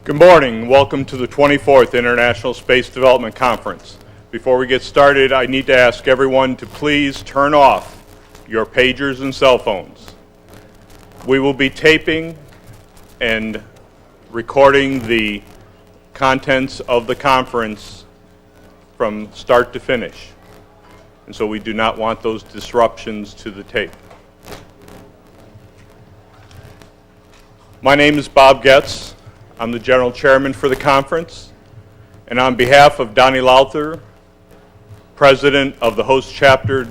Good morning. Welcome to the 24th International Space Development Conference. Before we get started, I need to ask everyone to please turn off your pagers and cell phones. We will be taping and recording the contents of the conference from start to finish, and so we do not want those disruptions to the tape. My name is Bob Getz. I'm the General Chairman for the conference, and on behalf of Donnie Lowther, President of the host chapter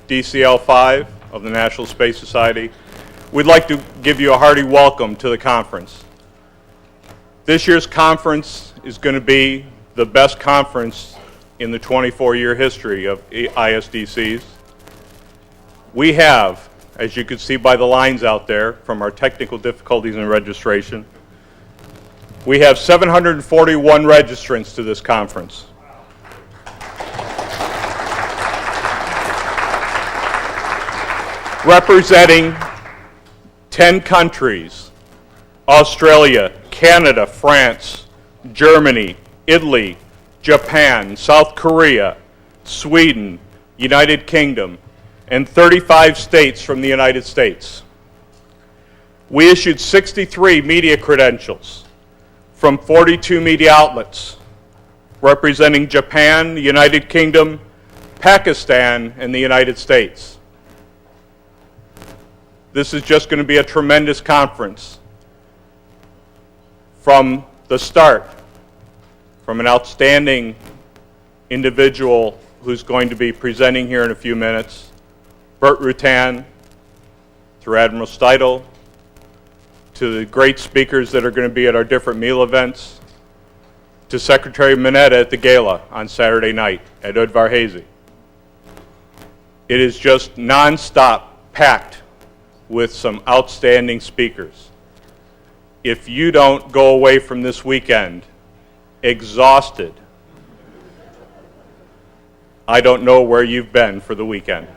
DCL5 of the National Space Society, we'd like to give you a hearty welcome to the conference. This year's conference is going to be the best conference in the 24-year history of ISDCs. We have, as you can see by the lines out there from our technical difficulties in registration, we have 741 registrants to this conference. Representing 10 countries: Australia, Canada, France, Germany, Italy, Japan, South Korea, Sweden, United Kingdom, and 35 states from the United States. We issued 63 media credentials from 42 media outlets representing Japan, the United Kingdom, Pakistan, and the United States. This is just going to be a tremendous conference from the start, from an outstanding individual who's going to be presenting here in a few minutes, Burt Rutan, through Admiral Steidel, to the great speakers that are going to be at our different meal events, to Secretary Mineta at the gala on Saturday night at Udvar-Hazy. It is just non-stop packed with some outstanding speakers. If you don't go away from this weekend exhausted, I don't know where you've been for the weekend.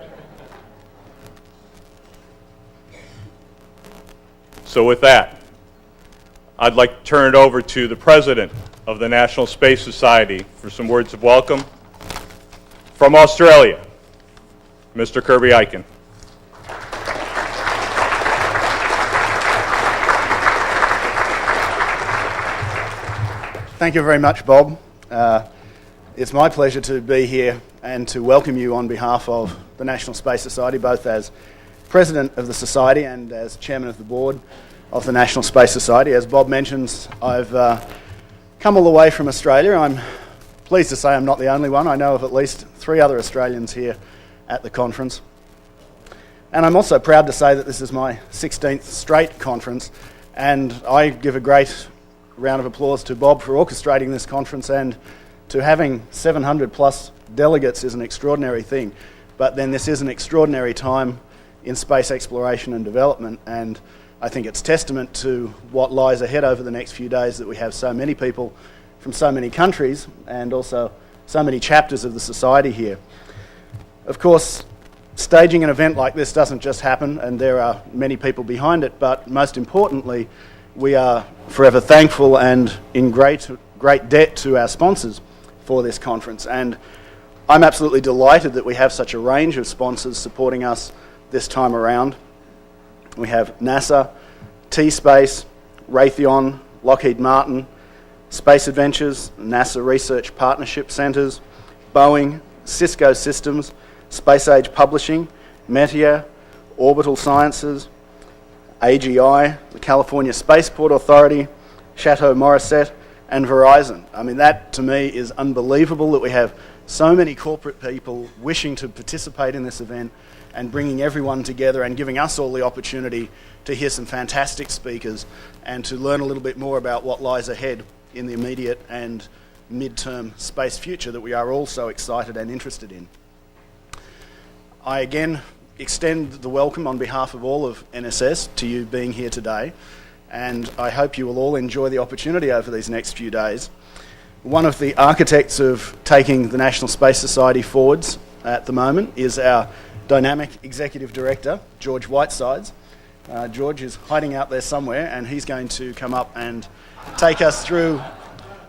So with that, I'd like to turn it over to the President of the National Space Society for some words of welcome. From Australia, Mr. Kirby Eichen. Thank you very much, Bob. It's my pleasure to be here and to welcome you on behalf of the National Space Society, both as President of the Society and as Chairman of the Board of the National Space Society. As Bob mentions, I've come all the way from Australia. I'm pleased to say I'm not the only one. I know of at least 3 other Australians here at the conference. And I'm also proud to say that this is my 16th straight conference, and I give a great round of applause to Bob for orchestrating this conference, and to having 700 plus delegates is an extraordinary thing. But then this is an extraordinary time in space exploration and development, and I think it's testament to what lies ahead over the next few days that we have so many people from so many countries and also so many chapters of the society here. Of course, staging an event like this doesn't just happen, and there are many people behind it, but most importantly, we are forever thankful and in great debt to our sponsors for this conference. And I'm absolutely delighted that we have such a range of sponsors supporting us this time around. We have NASA, T-Space, Raytheon, Lockheed Martin, Space Adventures, NASA Research Partnership Centers, Boeing, Cisco Systems, Space Age Publishing, Metier, Orbital Sciences, AGI, the California Spaceport Authority, Chateau Morissette, and Verizon. I mean, that to me is unbelievable that we have so many corporate people wishing to participate in this event and bringing everyone together and giving us all the opportunity to hear some fantastic speakers and to learn a little bit more about what lies ahead in the immediate and mid-term space future that we are all so excited and interested in. I again extend the welcome on behalf of all of NSS to you being here today, and I hope you will all enjoy the opportunity over these next few days. One of the architects of taking the National Space Society forwards at the moment is our dynamic executive director, George Whitesides. George is hiding out there somewhere, and he's going to come up and take us through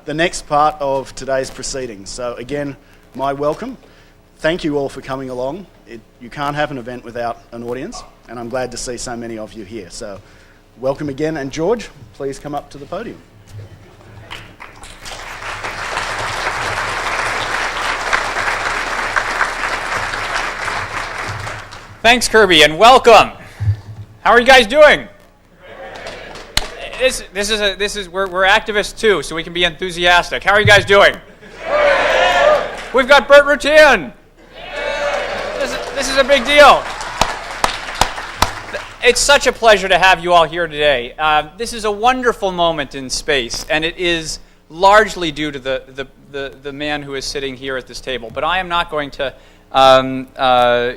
the next part of today's proceedings. So again, my welcome. Thank you all for coming along. You can't have an event without an audience, and I'm glad to see so many of you here. So welcome again, and George, please come up to the podium. Thanks, Kirby, and welcome. How are you guys doing? We're activists too, so we can be enthusiastic. How are you guys doing? We've got Burt Rutan. This is a big deal. It's such a pleasure to have you all here today. This is a wonderful moment in space, and it is largely due to the man who is sitting here at this table. But I am not going to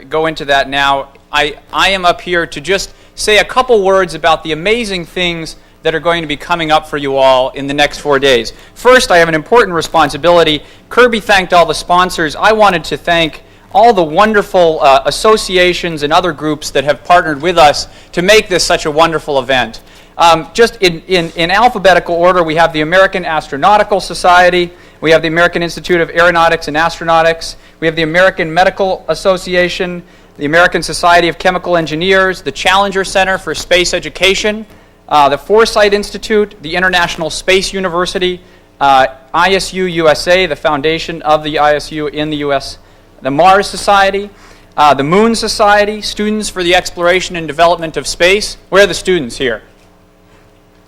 go into that now. I am up here to just say a couple words about the amazing things that are going to be coming up for you all in the next 4 days. First, I have an important responsibility. Kirby thanked all the sponsors. I wanted to thank all the wonderful associations and other groups that have partnered with us to make this such a wonderful event. Just in alphabetical order, we have the American Astronautical Society, we have the American Institute of Aeronautics and Astronautics, we have the American Medical Association, the American Society of Chemical Engineers, the Challenger Center for Space Education, the Foresight Institute, the International Space University, ISU USA, the foundation of the ISU in the US, the Mars Society, the Moon Society, Students for the Exploration and Development of Space. Where are the students here?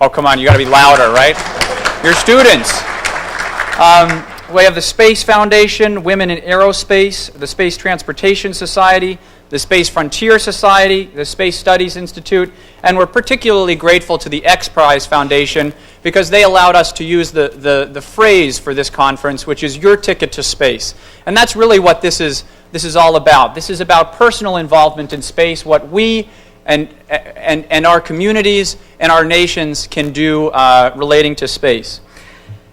Oh, come on, you got to be louder, right? You're students. We have the Space Foundation, Women in Aerospace, the Space Transportation Society, the Space Frontier Society, the Space Studies Institute, and we're particularly grateful to the X Prize Foundation because they allowed us to use the phrase for this conference, which is your ticket to space. And that's really what this is all about. This is about personal involvement in space, what we and our communities and our nations can do relating to space.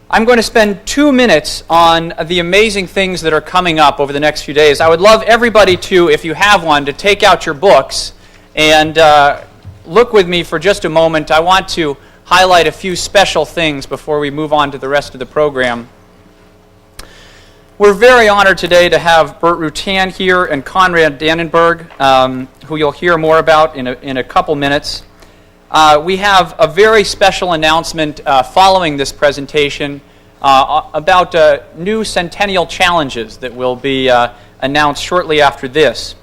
I'm going to spend 2 minutes on the amazing things that are coming up over the next few days. I would love everybody to, if you have one, to take out your books and look with me for just a moment. I want to highlight a few special things before we move on to the rest of the program. We're very honored today to have Burt Rutan here and Konrad Dannenberg, who you'll hear more about in a couple minutes. We have a very special announcement following this presentation about new centennial challenges that will be announced shortly after this.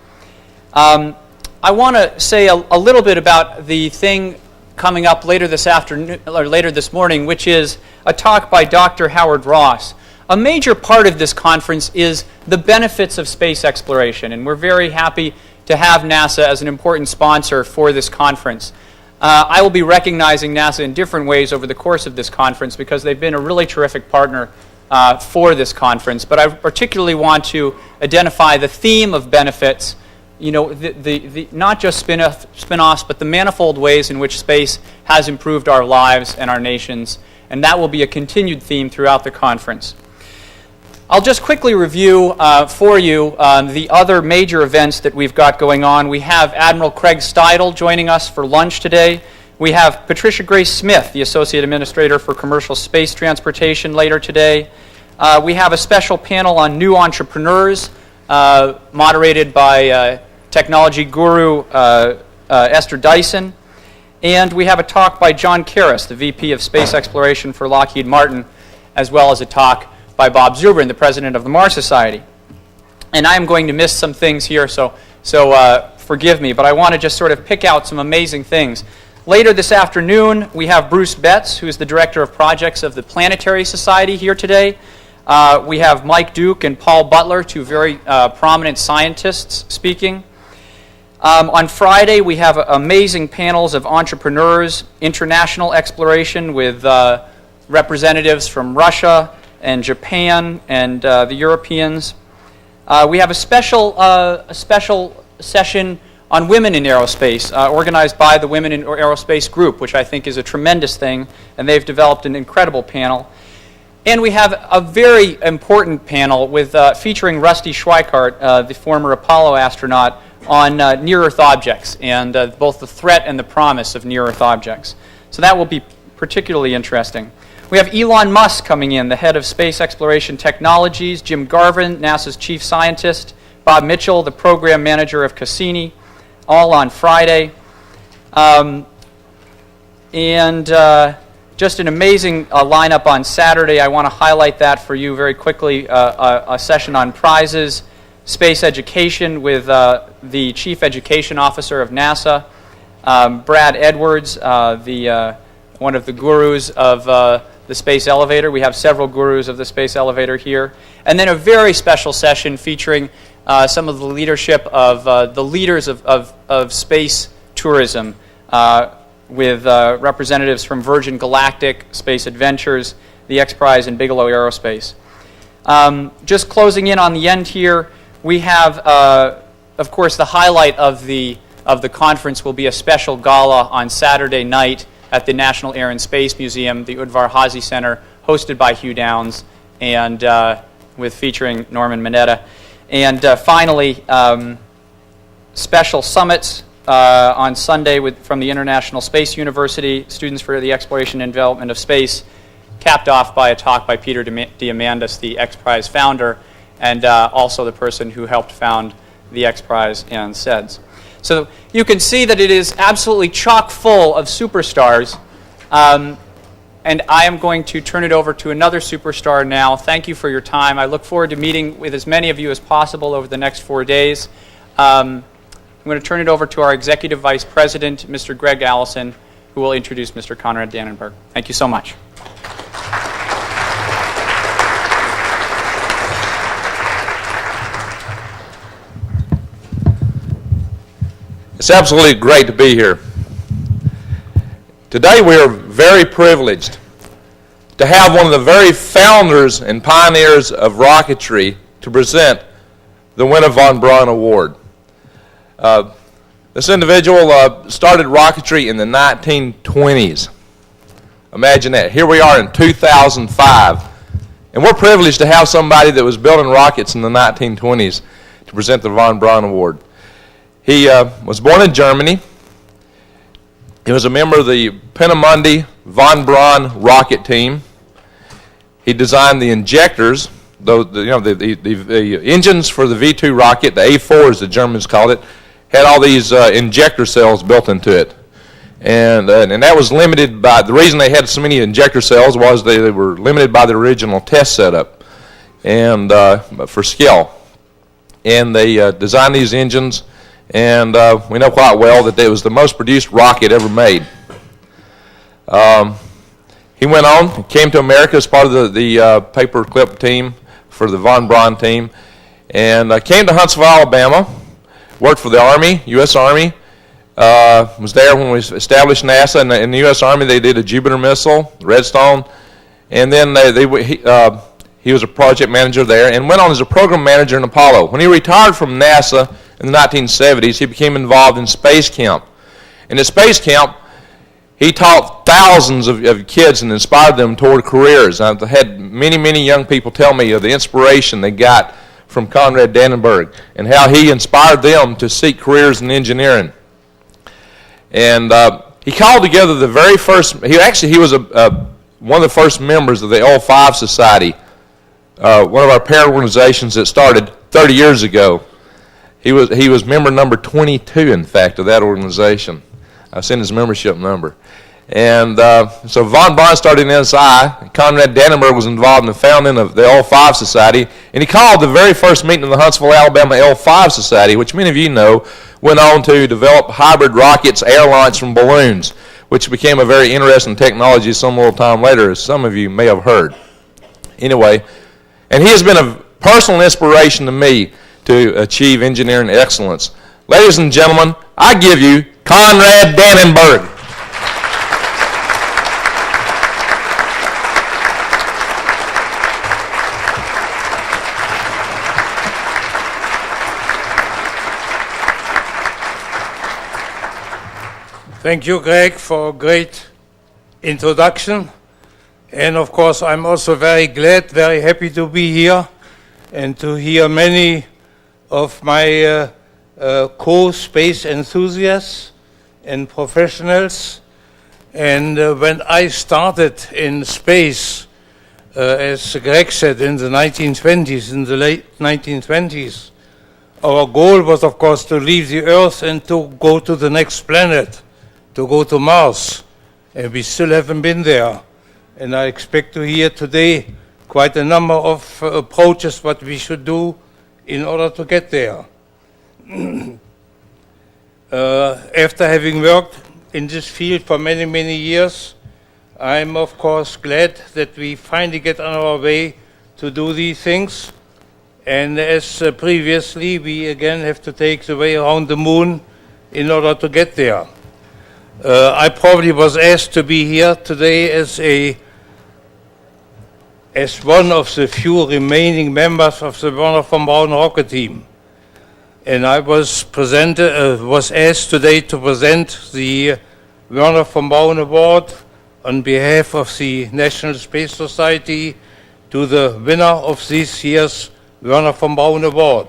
I want to say a little bit about the thing coming up later this afternoon or later this morning, which is a talk by Dr. Howard Ross. A major part of this conference is the benefits of space exploration, and we're very happy to have NASA as an important sponsor for this conference. I will be recognizing NASA in different ways over the course of this conference because they've been a really terrific partner for this conference. But I particularly want to identify the theme of benefits, you know, the not just spin-offs, but the manifold ways in which space has improved our lives and our nations. And that will be a continued theme throughout the conference. I'll just quickly review for you the other major events that we've got going on. We have Admiral Craig Steidel joining us for lunch today. We have Patricia Grace Smith, the Associate Administrator for Commercial Space Transportation, later today. We have a special panel on new entrepreneurs, moderated by technology guru Esther Dyson. And we have a talk by John Karras, the VP of Space Exploration for Lockheed Martin, as well as a talk by Bob Zubrin, the President of the Mars Society. And I am going to miss some things here, so forgive me, but I want to just sort of pick out some amazing things. Later this afternoon, we have Bruce Betts, who is the Director of Projects of the Planetary Society, here today. We have Mike Duke and Paul Butler, two very prominent scientists, speaking. On Friday, we have amazing panels of entrepreneurs, international exploration with representatives from Russia and Japan and the Europeans. We have a special session on women in aerospace, organized by the Women in Aerospace group, which I think is a tremendous thing, and they've developed an incredible panel. And we have a very important panel with featuring Rusty Schweikart, the former Apollo astronaut, on near-Earth objects and both the threat and the promise of near-Earth objects. So that will be particularly interesting. We have Elon Musk coming in, the head of Space Exploration Technologies, Jim Garvin, NASA's chief scientist, Bob Mitchell, the program manager of Cassini, all on Friday. Just an amazing lineup on Saturday. I want to highlight that for you very quickly. A session on prizes, space education with the Chief Education Officer of NASA, Brad Edwards, one of the gurus of the space elevator. We have several gurus of the space elevator here. And then a very special session featuring some of the leadership of the leaders of space tourism, with representatives from Virgin Galactic, Space Adventures, the X Prize, and Bigelow Aerospace. Just closing in on the end here, we have, of course, the highlight of the conference will be a special gala on Saturday night at the National Air and Space Museum, the Udvar Hazy Center, hosted by Hugh Downs, and with featuring Norman Mineta. And finally, special summits on Sunday from the International Space University, Students for the Exploration and Development of Space, capped off by a talk by Peter Diamandis, the X Prize founder, and also the person who helped found the X Prize and SEDS. So you can see that it is absolutely chock full of superstars, and I am going to turn it over to another superstar now. Thank you for your time. I look forward to meeting with as many of you as possible over the next 4 days. I'm going to turn it over to our Executive Vice President, Mr. Greg Allison, who will introduce Mr. Konrad Dannenberg. Thank you so much. It's absolutely great to be here. Today we are very privileged to have one of the very founders and pioneers of rocketry to present the Wynne von Braun Award. This individual started rocketry in the 1920s. Imagine that. Here we are in 2005, and we're privileged to have somebody that was building rockets in the 1920s to present the von Braun Award. He was born in Germany. He was a member of the Peenemünde von Braun rocket team. He designed the injectors, the engines for the V-2 rocket, the A4 as the Germans called it, had all these injector cells built into it. And that was limited by, the reason they had so many injector cells was they were limited by the original test setup and for scale. And they designed these engines, and we know quite well that it was the most produced rocket ever made. He went on, came to America as part of the paperclip team for the von Braun team, and came to Huntsville, Alabama, worked for the Army, U.S. Army, was there when we established NASA. In the U.S. Army, they did a Jupiter missile, Redstone, and then he was a project manager there and went on as a program manager in Apollo. When he retired from NASA in the 1970s, he became involved in Space Camp. And at Space Camp, he taught thousands of kids and inspired them toward careers. I've had many, many young people tell me of the inspiration they got from Konrad Dannenberg and how he inspired them to seek careers in engineering. And he called together the very first, he was one of the first members of the L5 Society, one of our parent organizations that started 30 years ago. He was member number 22, in fact, of that organization. I've seen his membership number. And so von Braun started in NSI. Konrad Dannenberg was involved in the founding of the L5 Society. And he called the very first meeting of the Huntsville, Alabama L5 Society, which many of you know went on to develop hybrid rockets, air launch from balloons, which became a very interesting technology some little time later, as some of you may have heard. Anyway, and he has been a personal inspiration to me to achieve engineering excellence. Ladies and gentlemen, I give you Konrad Dannenberg. Thank you, Greg, for a great introduction. And of course, I'm also very glad, very happy to be here and to hear many of my co-space enthusiasts and professionals. And when I started in space, as Greg said, in the 1920s, in the late 1920s, our goal was, of course, to leave the Earth and to go to the next planet, to go to Mars. And we still haven't been there. And I expect to hear today quite a number of approaches what we should do in order to get there. After having worked in this field for many, many years, I'm of course glad that we finally get on our way to do these things. And as previously, we again have to take the way around the moon in order to get there. I probably was asked to be here today as one of the few remaining members of the Werner von Braun rocket team. And I was asked today to present the Werner von Braun Award on behalf of the National Space Society to the winner of this year's Werner von Braun Award.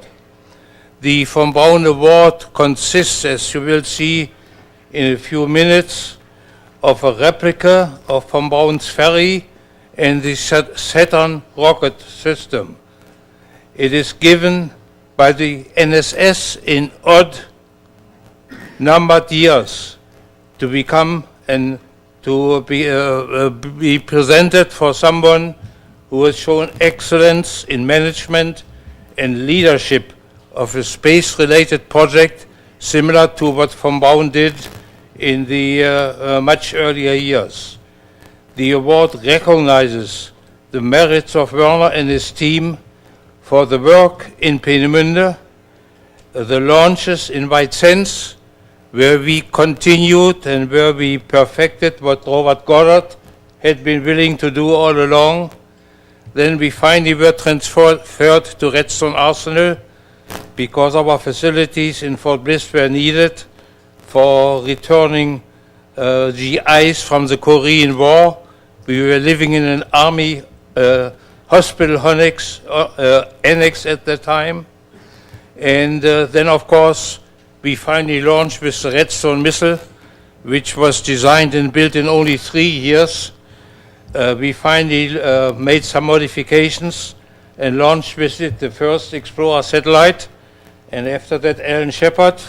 The von Braun Award consists, as you will see in a few minutes, of a replica of von Braun's ferry and the Saturn rocket system. It is given by the NSS in odd numbered years to become and to be presented for someone who has shown excellence in management and leadership of a space-related project similar to what von Braun did in the much earlier years. The award recognizes the merits of Werner and his team for the work in Peenemünde, the launches in White-Sands, where we continued and where we perfected what Robert Goddard had been willing to do all along. Then we finally were transferred to Redstone Arsenal because our facilities in Fort Bliss were needed for returning GIs from the Korean War. We were living in an army hospital annex at the time. And then, of course, we finally launched with the Redstone missile, which was designed and built in only 3 years. We finally made some modifications and launched with it the first Explorer satellite. And after that, Alan Shepard,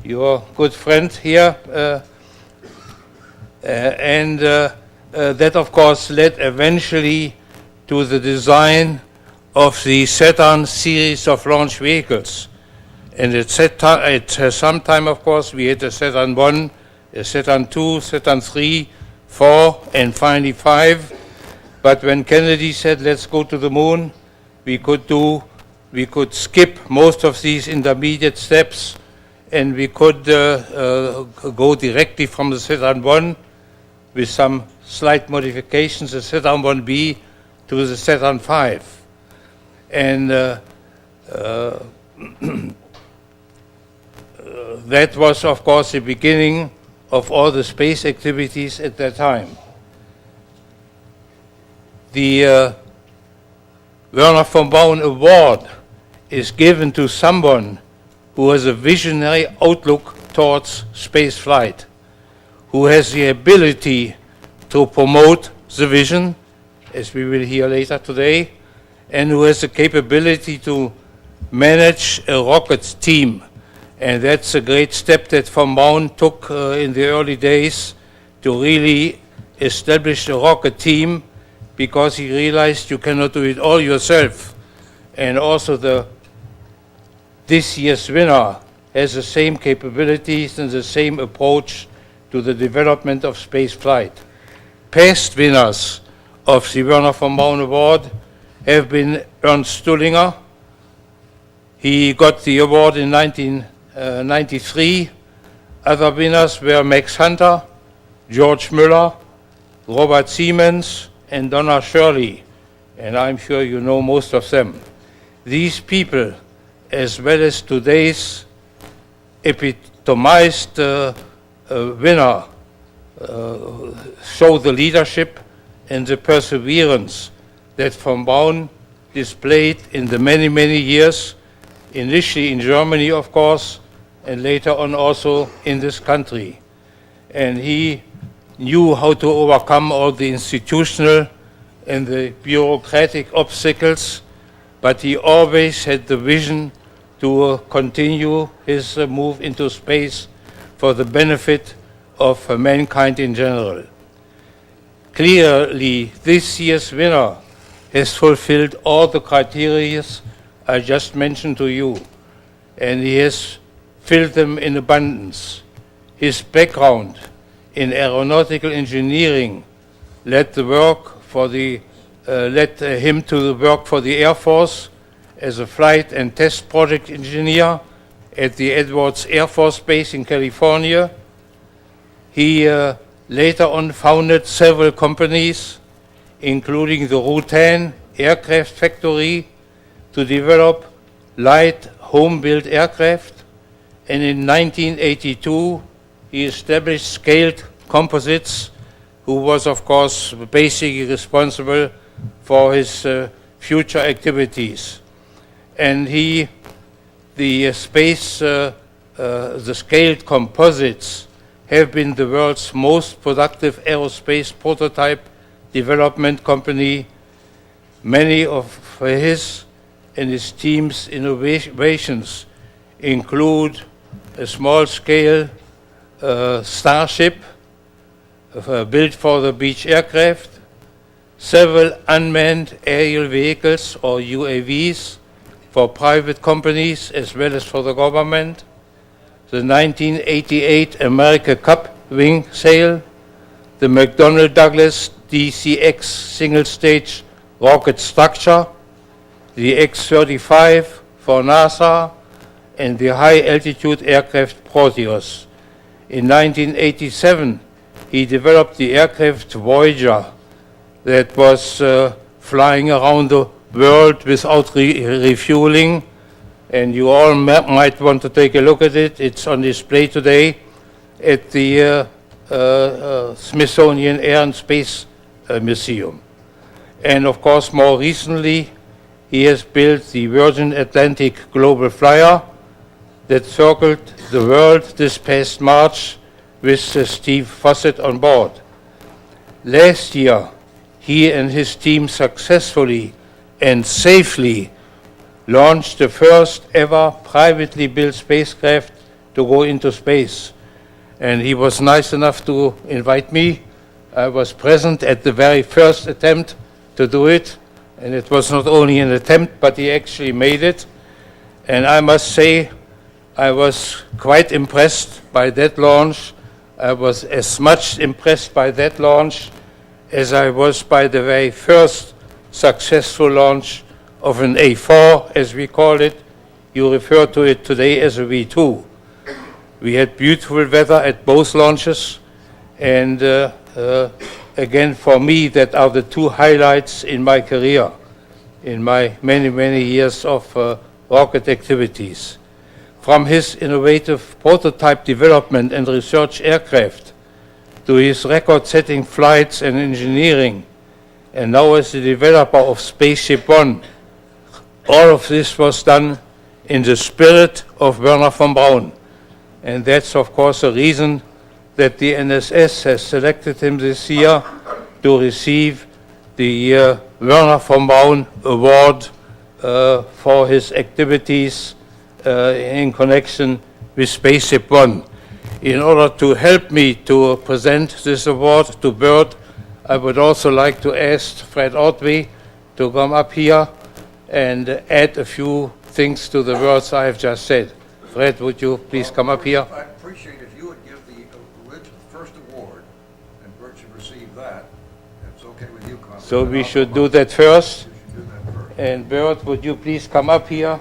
your good friend here, that, of course, led eventually to the design of the Saturn series of launch vehicles. And at some time, of course, we had the Saturn 1, the Saturn 2, Saturn 3, 4, and finally 5. But when Kennedy said, let's go to the moon, we could skip most of these intermediate steps, and we could go directly from the Saturn 1 with some slight modifications, the Saturn 1B to the Saturn 5. And that was, of course, the beginning of all the space activities at that time. The Werner von Braun Award is given to someone who has a visionary outlook towards space flight, who has the ability to promote the vision, as we will hear later today, and who has the capability to manage a rocket team. And that's a great step that von Braun took in the early days to really establish a rocket team, because he realized you cannot do it all yourself. And also this year's winner has the same capabilities and the same approach to the development of space flight. Past winners of the Werner von Braun Award have been Ernst Stullinger. He got the award in 1993. Other winners were Max Hunter, George Müller, Robert Siemens, and Donna Shirley, and I'm sure you know most of them. These people, as well as today's epitomized winner, show the leadership and the perseverance that von Braun displayed in the many, many years, initially in Germany, of course, and later on also in this country. And he knew how to overcome all the institutional and the bureaucratic obstacles, but he always had the vision to continue his move into space for the benefit of mankind in general. Clearly, this year's winner has fulfilled all the criteria I just mentioned to you, and he has filled them in abundance. His background in aeronautical engineering led him to work for the Air Force as a flight and test project engineer at the Edwards Air Force Base in California. He later on founded several companies, including the Rutan Aircraft Factory, to develop light home-built aircraft, and in 1982 he established Scaled Composites, who was of course basically responsible for his future activities. And the Scaled Composites have been the world's most productive aerospace prototype development company. Many of his and his team's innovations include a small-scale Starship built for the beach aircraft, several unmanned aerial vehicles or UAVs for private companies as well as for the government, the 1988 America Cup wing sail, the McDonnell Douglas DCX single-stage rocket structure, the X-35 for NASA, and the high-altitude aircraft Proteus. In 1987, he developed the aircraft Voyager that was flying around the world without refueling, and you all might want to take a look at it. It's on display today at the Smithsonian Air and Space Museum. And of course, more recently, he has built the Virgin Atlantic Global Flyer that circled the world this past March with Steve Fossett on board. Last year, he and his team successfully and safely launched the first ever privately built spacecraft to go into space. And he was nice enough to invite me. I was present at the very first attempt to do it. And it was not only an attempt, but he actually made it. And I must say, I was quite impressed by that launch. I was as much impressed by that launch as I was by the very first successful launch of an A4, as we call it. You refer to it today as a V2. We had beautiful weather at both launches, and again, for me, that are the two highlights in my career, in my many, many years of rocket activities. From his innovative prototype development and research aircraft to his record-setting flights and engineering, and now as the developer of Spaceship One, all of this was done in the spirit of Wernher von Braun. And that's, of course, a reason that the NSS has selected him this year to receive the Wernher von Braun Award for his activities in connection with Spaceship One. In order to help me to present this award to Burt, I would also like to ask Fred Otway to come up here and add a few things to the words I have just said. Fred, would you please come up here? I'd appreciate if you would give the first award, and Burt should receive that. If it's okay with you, Conrad. So we should do that first. We should do that first. And Burt, would you please come up here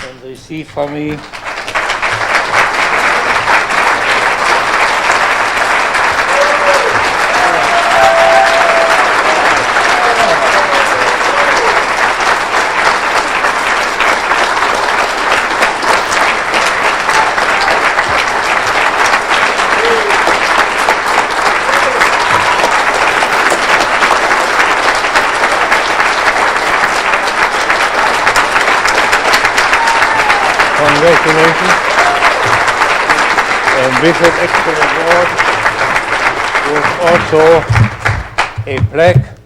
and receive from me? Congratulations. And with that extra award, was also a plaque,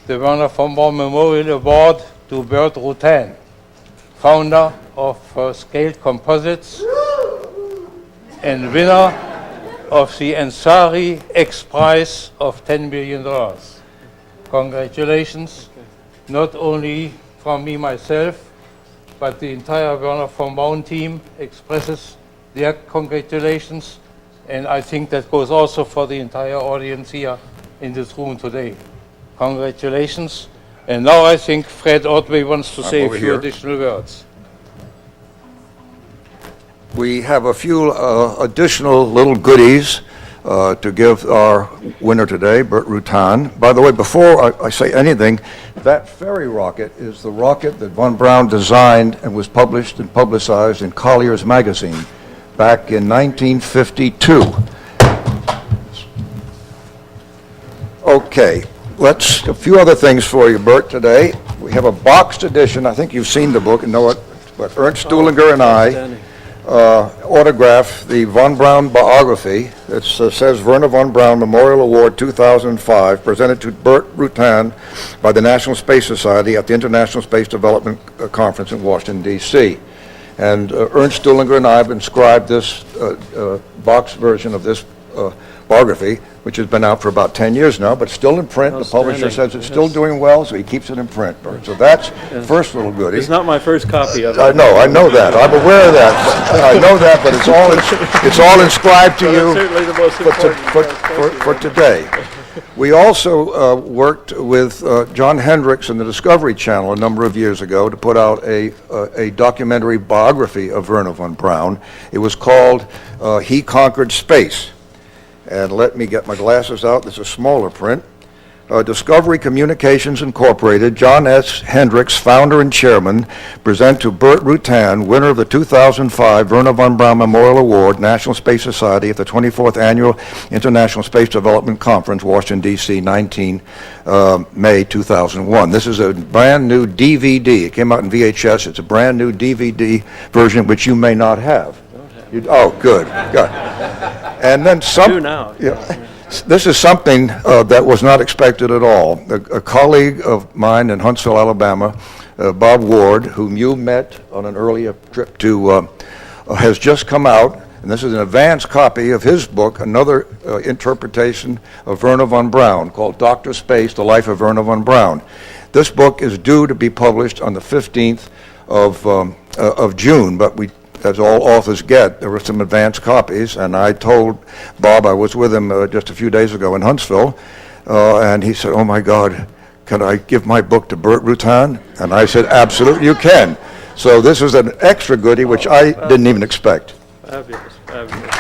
the Werner von Braun Memorial Award to Burt Rutan, founder of Scaled Composites and winner of the Ansari X Prize of $10 million. Congratulations, not only from me myself, but the entire Werner von Braun team expresses their congratulations, and I think that goes also for the entire audience here in this room today. Congratulations. And now I think Fred Otway wants to say a few additional words. We have a few additional little goodies to give our winner today, Burt Rutan. By the way, before I say anything, that ferry rocket is the rocket that von Braun designed and was published and publicized in Collier's magazine back in 1952. Okay, a few other things for you, Burt, today. We have a boxed edition. I think you've seen the book and know it, but Ernst Stuhlinger and I autograph the von Braun biography. It says Werner von Braun Memorial Award 2005, presented to Burt Rutan by the National Space Society at the International Space Development Conference in Washington, D.C. And Ernst Stuhlinger and I have inscribed this boxed version of this biography, which has been out for about 10 years now, but still in print. The publisher says it's still doing well, so he keeps it in print. So that's first little goodie. It's not my first copy of it. I know that. I'm aware of that. I know that, but it's all inscribed to you Certainly the most important for today. We also worked with John Hendricks and the Discovery Channel a number of years ago to put out a documentary biography of Werner von Braun. It was called He Conquered Space. And let me get my glasses out. This is a smaller print. Discovery Communications Incorporated, John S. Hendricks, founder and chairman, present to Burt Rutan, winner of the 2005 Werner von Braun Memorial Award, National Space Society at the 24th Annual International Space Development Conference, Washington, D.C., 19 May 2001. This is a brand new DVD. It came out in VHS. It's a brand new DVD version, which you may not have. Oh, good. And then do now. this is something that was not expected at all. A colleague of mine in Huntsville, Alabama, Bob Ward, whom you met on an earlier trip to, has just come out, and this is an advanced copy of his book, another interpretation of Werner von Braun, called Dr. Space, The Life of Werner von Braun. This book is due to be published on the 15th of June, but as all authors get, there were some advanced copies, and I told Bob, I was with him just a few days ago in Huntsville, and he said, oh my God, can I give my book to Burt Rutan? And I said, absolutely, you can. So this is an extra goodie, which I didn't even expect. Fabulous, fabulous.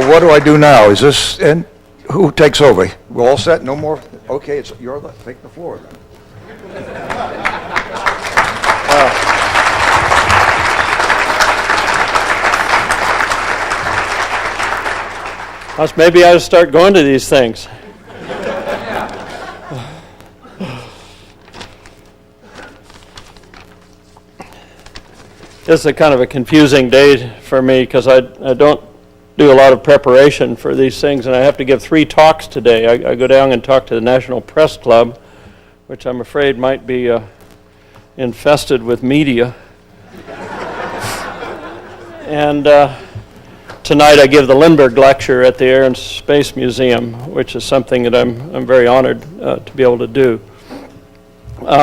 What do I do now? Is this, and who takes over? We're all set? No more? Okay, it's your left. Take the floor then. Maybe I ought to start going to these things. This is a kind of a confusing day for me because I don't do a lot of preparation for these things, and I have to give 3 talks today. I go down and talk to the National Press Club, which I'm afraid might be infested with media. And tonight I give the Lindbergh Lecture at the Air and Space Museum, which is something that I'm very honored to be able to do.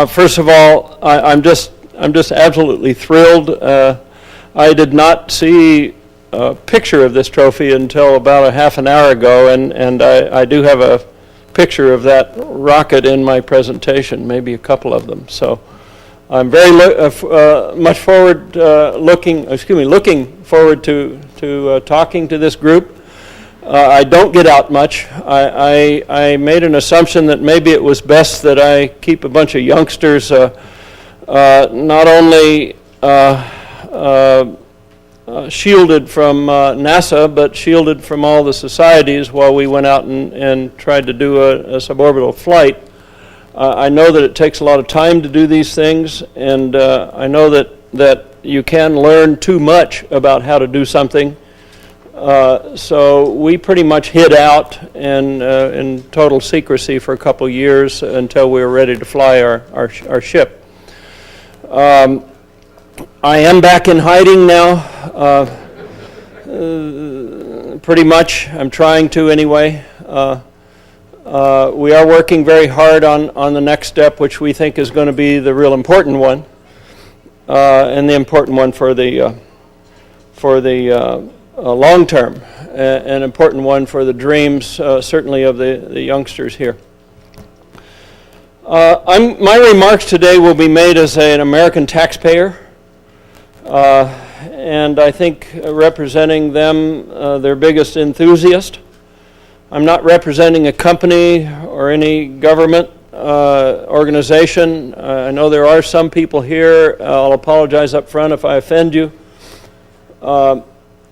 First of all, I'm just absolutely thrilled. I did not see a picture of this trophy until about a half an hour ago, and I do have a picture of that rocket in my presentation, maybe a couple of them. So I'm very much looking forward to talking to this group. I don't get out much. I made an assumption that maybe it was best that I keep a bunch of youngsters not only shielded from NASA, but shielded from all the societies while we went out and tried to do a suborbital flight. I know that it takes a lot of time to do these things, and I know that that you can learn too much about how to do something. So we pretty much hid out and in total secrecy for a couple years until we were ready to fly our ship. I am back in hiding now, pretty much. I'm trying to anyway. We are working very hard on the next step, which we think is going to be the real important one, and the important one for the long term, an important one for the dreams, certainly of the youngsters here. My remarks today will be made as an American taxpayer, and I think representing them, their biggest enthusiast. I'm not representing a company or any government organization. I know there are some people here. I'll apologize up front if I offend you. I'm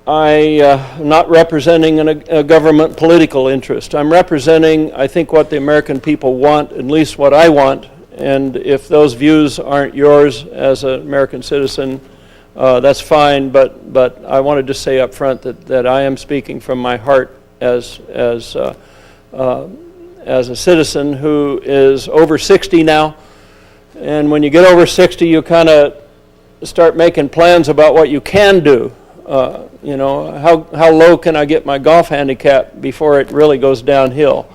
not representing a government political interest. I'm representing, I think, what the American people want, at least what I want. And if those views aren't yours as an American citizen, that's fine. But I wanted to say up front that I am speaking from my heart as a citizen who is over 60 now. And when you get over 60, you kind of start making plans about what you can do. You know, how low can I get my golf handicap before it really goes downhill?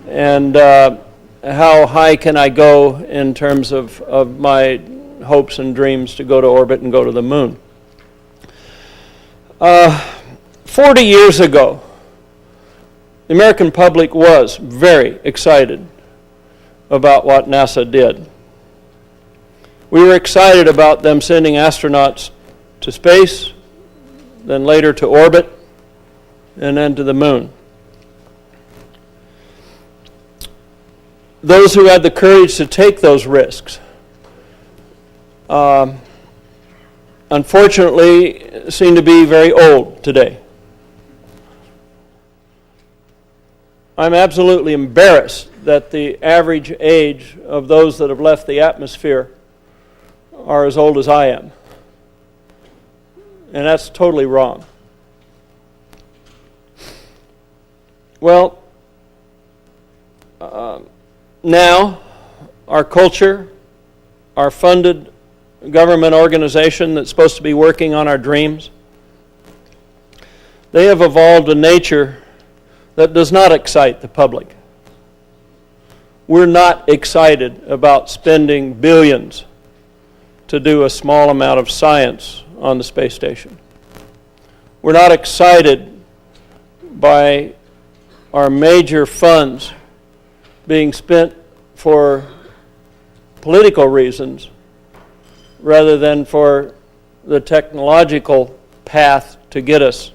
And how high can I go in terms of my hopes and dreams to go to orbit and go to the moon? 40 years ago, the American public was very excited about what NASA did. We were excited about them sending astronauts to space, then later to orbit, and then to the moon. Those who had the courage to take those risks, unfortunately, seem to be very old today. I'm absolutely embarrassed that the average age of those that have left the atmosphere are as old as I am. And that's totally wrong. Well, now our culture, our funded government organization that's supposed to be working on our dreams, they have evolved a nature that does not excite the public. We're not excited about spending billions to do a small amount of science on the space station. We're not excited by our major funds being spent for political reasons rather than for the technological path to get us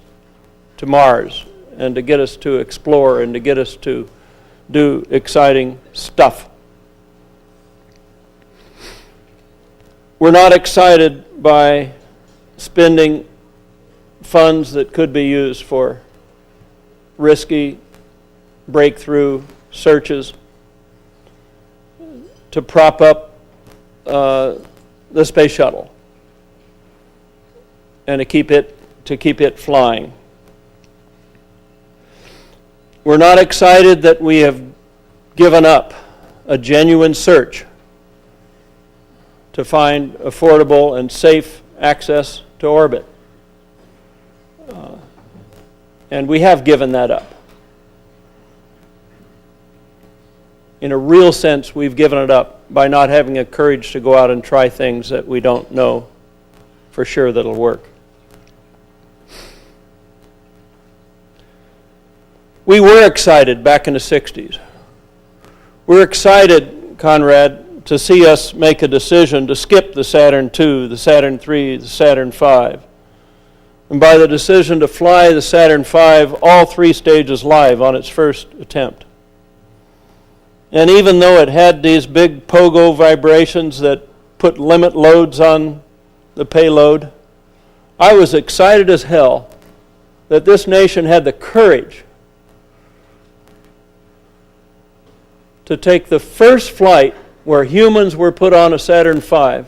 to Mars and to get us to explore and to get us to do exciting stuff. We're not excited by spending funds that could be used for risky breakthrough searches to prop up the space shuttle and to keep it flying. We're not excited that we have given up a genuine search to find affordable and safe access to orbit. And we have given that up. In a real sense, we've given it up by not having the courage to go out and try things that we don't know for sure that'll work. We were excited back in the 60s. We were excited, Konrad, to see us make a decision to skip the Saturn II, the Saturn III, the Saturn V. And by the decision to fly the Saturn V, all three stages live on its first attempt. And even though it had these big pogo vibrations that put limit loads on the payload, I was excited as hell that this nation had the courage to take the first flight where humans were put on a Saturn V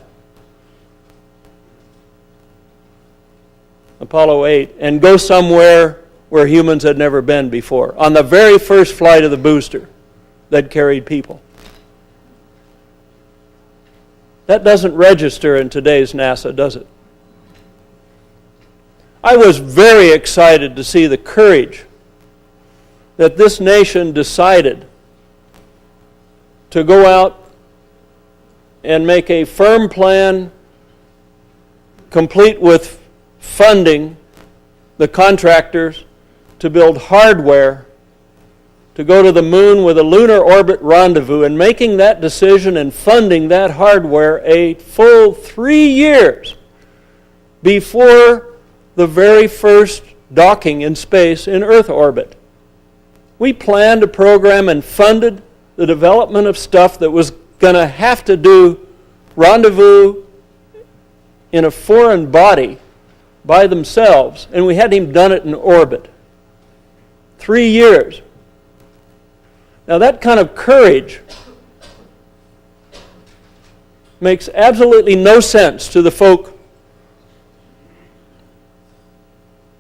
Apollo 8, and go somewhere where humans had never been before, on the very first flight of the booster that carried people. That doesn't register in today's NASA, does it? I was very excited to see the courage that this nation decided to go out and make a firm plan, complete with funding the contractors to build hardware to go to the moon with a lunar orbit rendezvous, and making that decision and funding that hardware a full 3 years before the very first docking in space in Earth orbit. We planned a program and funded the development of stuff that was going to have to do rendezvous in a foreign body by themselves, and we hadn't even done it in orbit. 3 years. Now that kind of courage makes absolutely no sense to the folk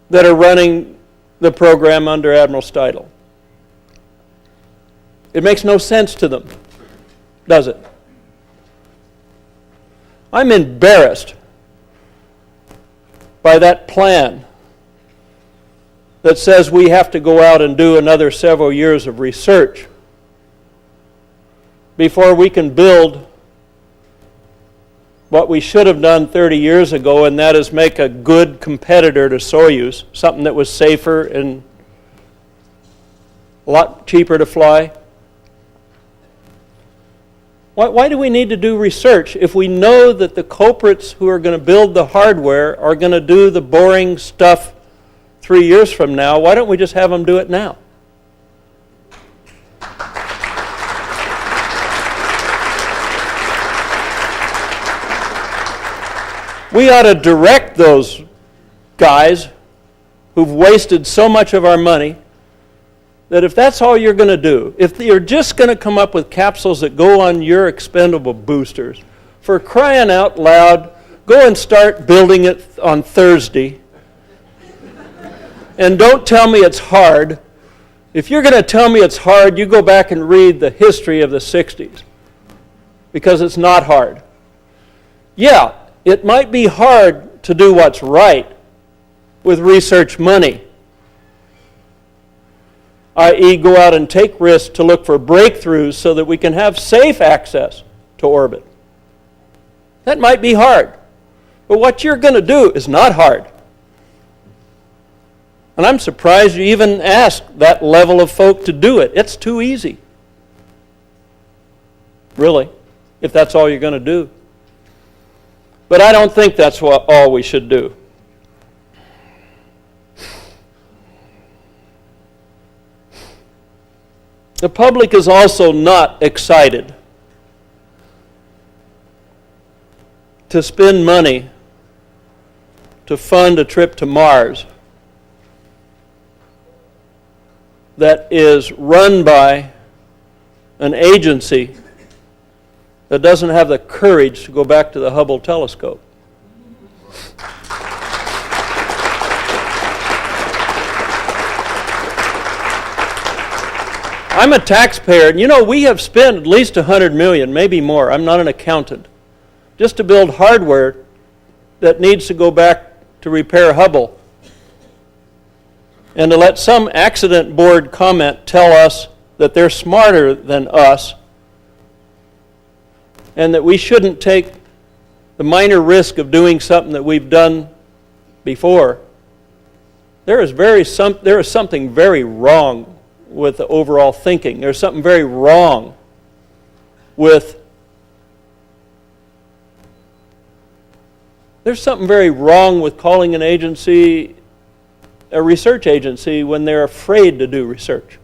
that are running the program under Admiral Steidl. It makes no sense to them, does it? I'm embarrassed by that plan that says we have to go out and do another several years of research before we can build what we should have done 30 years ago, and that is make a good competitor to Soyuz, something that was safer and a lot cheaper to fly. Why do we need to do research if we know that the culprits who are going to build the hardware are going to do the boring stuff 3 years from now? Why don't we just have them do it now? We ought to direct those guys who've wasted so much of our money that if that's all you're going to do, if you're just going to come up with capsules that go on your expendable boosters, for crying out loud, go and start building it on Thursday. And don't tell me it's hard. If you're going to tell me it's hard, you go back and read the history of the 60s, because it's not hard. Yeah, it might be hard to do what's right with research money, i.e. go out and take risks to look for breakthroughs so that we can have safe access to orbit. That might be hard, but what you're going to do is not hard. And I'm surprised you even asked that level of folk to do it. It's too easy, really, if that's all you're going to do. But I don't think that's all we should do. The public is also not excited to spend money to fund a trip to Mars that is run by an agency that doesn't have the courage to go back to the Hubble telescope. I'm a taxpayer, and you know, we have spent at least $100 million, maybe more, I'm not an accountant, just to build hardware that needs to go back to repair Hubble. And to let some accident board comment tell us that they're smarter than us and that we shouldn't take the minor risk of doing something that we've done before. There is something very wrong with the overall thinking. There's something very wrong with calling an agency a research agency when they're afraid to do research.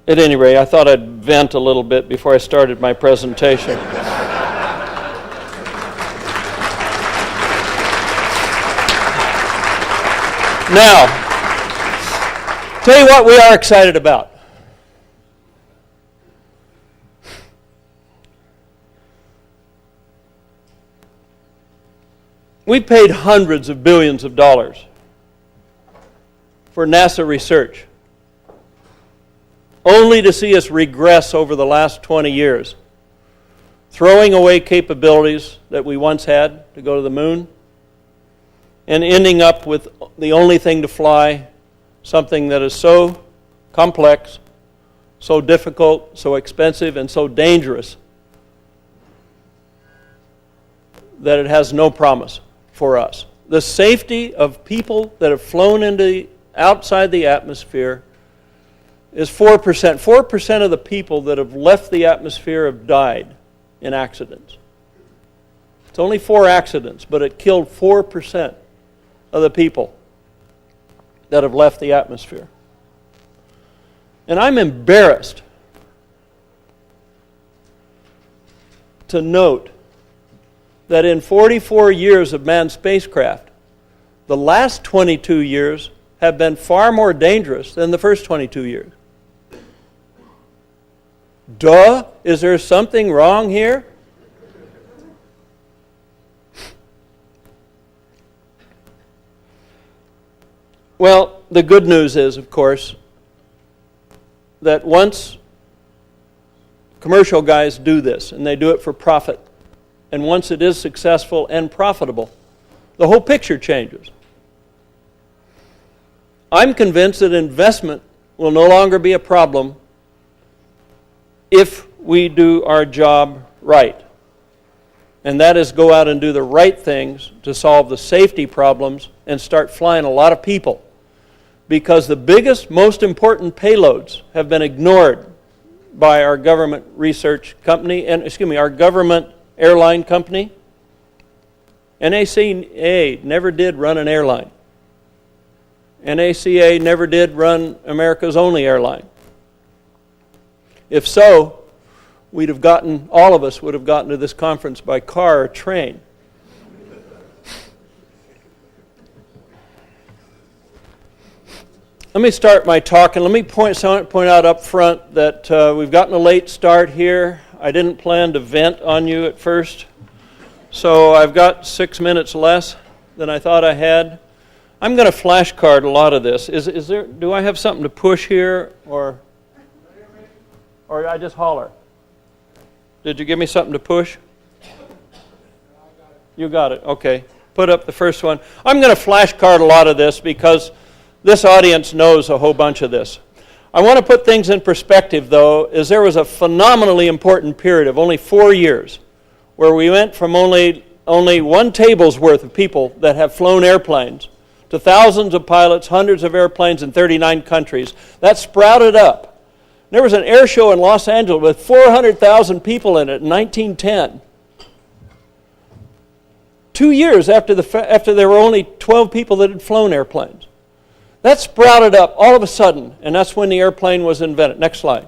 At any rate, I thought I'd vent a little bit before I started my presentation. Now, tell you what we are excited about. We paid hundreds of billions of dollars for NASA research, only to see us regress over the last 20 years, throwing away capabilities that we once had to go to the moon, and ending up with the only thing to fly, something that is so complex, so difficult, so expensive, and so dangerous that it has no promise for us. The safety of people that have flown outside the atmosphere is 4%. 4% of the people that have left the atmosphere have died in accidents. It's only 4 accidents, but it killed 4% of the people that have left the atmosphere. And I'm embarrassed to note that in 44 years of manned spacecraft, the last 22 years have been far more dangerous than the first 22 years. Duh! Is there something wrong here? Well, the good news is, of course, that once commercial guys do this, and they do it for profit, and once it is successful and profitable, the whole picture changes. I'm convinced that investment will no longer be a problem if we do our job right. And that is go out and do the right things to solve the safety problems and start flying a lot of people. Because the biggest, most important payloads have been ignored by our government research company, our government airline company. NACA never did run an airline. NACA never did run America's only airline. If so, all of us would have gotten to this conference by car or train. Let me start my talk, and let me point out up front that we've gotten a late start here. I didn't plan to vent on you at first, so I've got 6 minutes less than I thought I had. I'm going to flashcard a lot of this. Do I have something to push here, or I just holler? Did you give me something to push? You got it. Okay. Put up the first one. I'm going to flashcard a lot of this because this audience knows a whole bunch of this. I want to put things in perspective, though, is there was a phenomenally important period of only 4 years where we went from only 1 table's worth of people that have flown airplanes to thousands of pilots, hundreds of airplanes in 39 countries. That sprouted up. There was an air show in Los Angeles with 400,000 people in it in 1910. 2 years after there were only 12 people that had flown airplanes. That sprouted up all of a sudden, and that's when the airplane was invented. Next slide.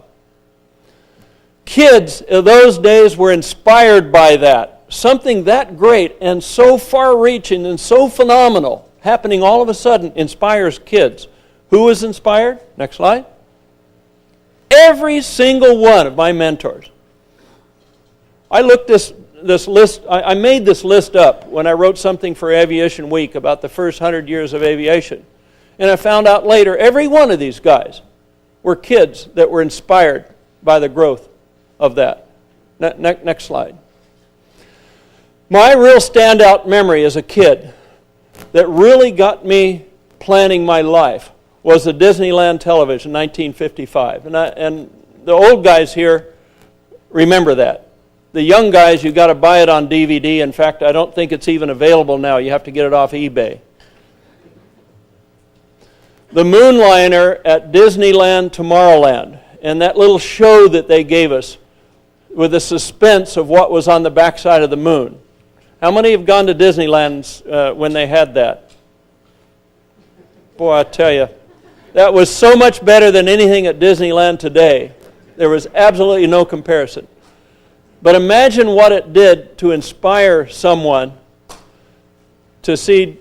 Kids of those days were inspired by that. Something that great and so far-reaching and so phenomenal happening all of a sudden inspires kids. Who was inspired? Next slide. Every single one of my mentors. I looked this list. I made this list up when I wrote something for Aviation Week about the first 100 years of aviation. And I found out later, every one of these guys were kids that were inspired by the growth of that. Next slide. My real standout memory as a kid that really got me planning my life was the Disneyland television, 1955. And the old guys here remember that. The young guys, you got to buy it on DVD. In fact, I don't think it's even available now. You have to get it off eBay. The Moonliner at Disneyland Tomorrowland, and that little show that they gave us with the suspense of what was on the backside of the moon. How many have gone to Disneyland when they had that? Boy, I tell you, that was so much better than anything at Disneyland today. There was absolutely no comparison. But imagine what it did to inspire someone to see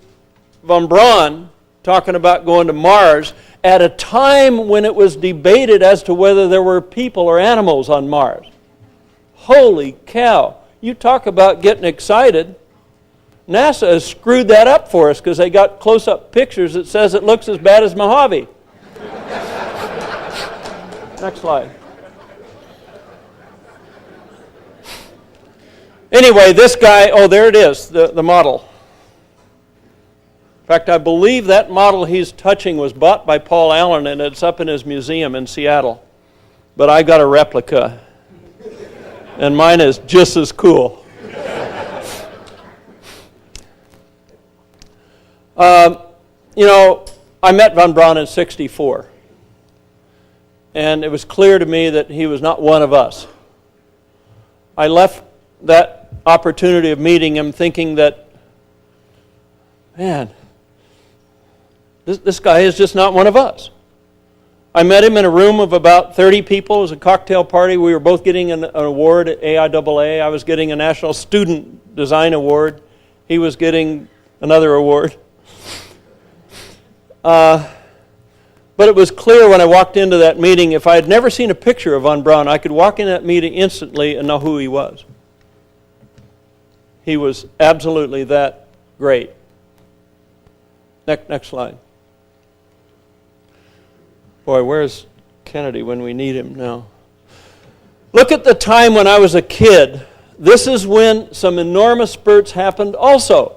von Braun talking about going to Mars at a time when it was debated as to whether there were people or animals on Mars. Holy cow. You talk about getting excited. NASA has screwed that up for us because they got close-up pictures that says it looks as bad as Mojave. Next slide. Anyway, this guy, oh, there it is, the model. In fact, I believe that model he's touching was bought by Paul Allen, and it's up in his museum in Seattle. But I got a replica, and mine is just as cool. You know, I met von Braun in '64, and it was clear to me that he was not one of us. I left that opportunity of meeting him thinking that, man, this guy is just not one of us. I met him in a room of about 30 people. It was a cocktail party. We were both getting an award at AIAA. I was getting a National Student Design Award. He was getting another award. But it was clear when I walked into that meeting, if I had never seen a picture of von Braun, I could walk in that meeting instantly and know who he was. He was absolutely that great. Next slide. Boy, where's Kennedy when we need him now? Look at the time when I was a kid. This is when some enormous spurts happened also.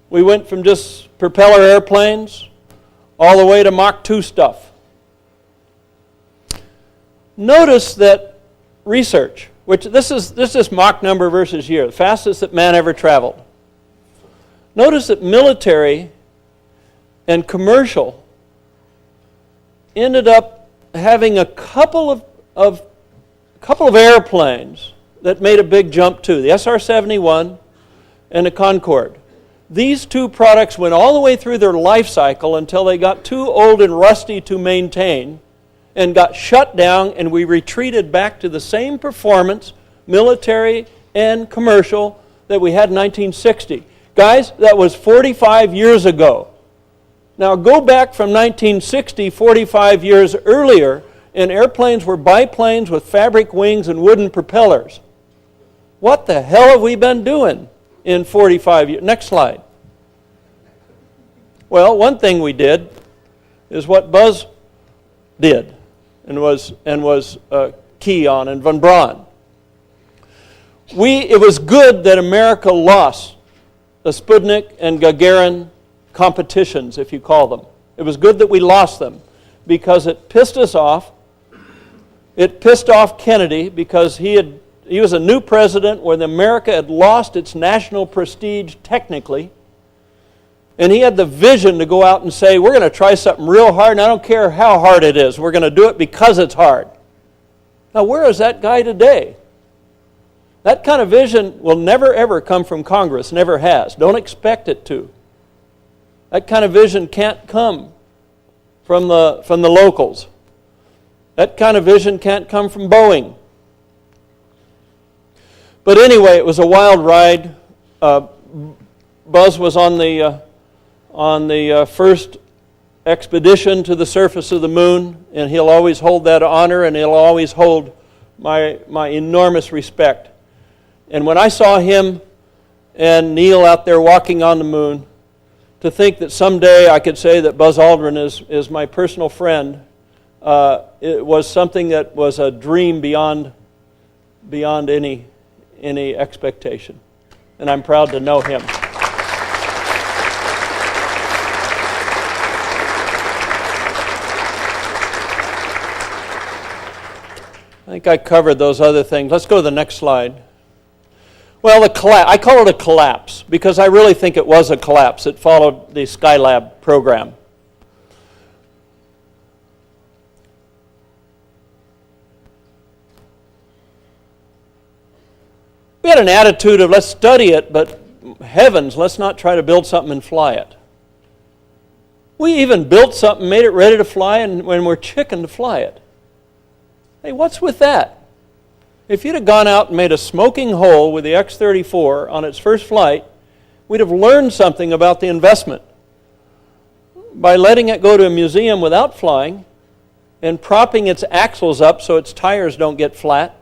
We went from just propeller airplanes all the way to Mach 2 stuff. Notice that research, which this is Mach number versus year, the fastest that man ever traveled. Notice that military and commercial ended up having a couple of airplanes that made a big jump too, the SR-71 and the Concorde. These two products went all the way through their life cycle until they got too old and rusty to maintain and got shut down, and we retreated back to the same performance, military and commercial, that we had in 1960. Guys, that was 45 years ago. Now go back from 1960, 45 years earlier, and airplanes were biplanes with fabric wings and wooden propellers. What the hell have we been doing in 45 years? Next slide. Well, one thing we did is what Buzz did and was key on, and von Braun. It was good that America lost the Sputnik and Gagarin competitions, if you call them. It was good that we lost them because it pissed us off. It pissed off Kennedy because he was a new president when America had lost its national prestige technically. And he had the vision to go out and say, we're going to try something real hard, and I don't care how hard it is. We're going to do it because it's hard. Now, where is that guy today? That kind of vision will never, ever come from Congress, never has. Don't expect it to. That kind of vision can't come from the locals. That kind of vision can't come from Boeing. But anyway, it was a wild ride. Buzz was on the first expedition to the surface of the moon, and he'll always hold that honor, and he'll always hold my enormous respect. And when I saw him and Neil out there walking on the moon, to think that someday I could say that Buzz Aldrin is my personal friend, it was something that was a dream beyond any expectation. And I'm proud to know him. I think I covered those other things. Let's go to the next slide. Well, I call it a collapse because I really think it was a collapse. It followed the Skylab program. We had an attitude of let's study it, but heavens, let's not try to build something and fly it. We even built something, made it ready to fly, and when we're chicken to fly it. Hey, what's with that? If you'd have gone out and made a smoking hole with the X-34 on its first flight, we'd have learned something about the investment. By letting it go to a museum without flying and propping its axles up so its tires don't get flat,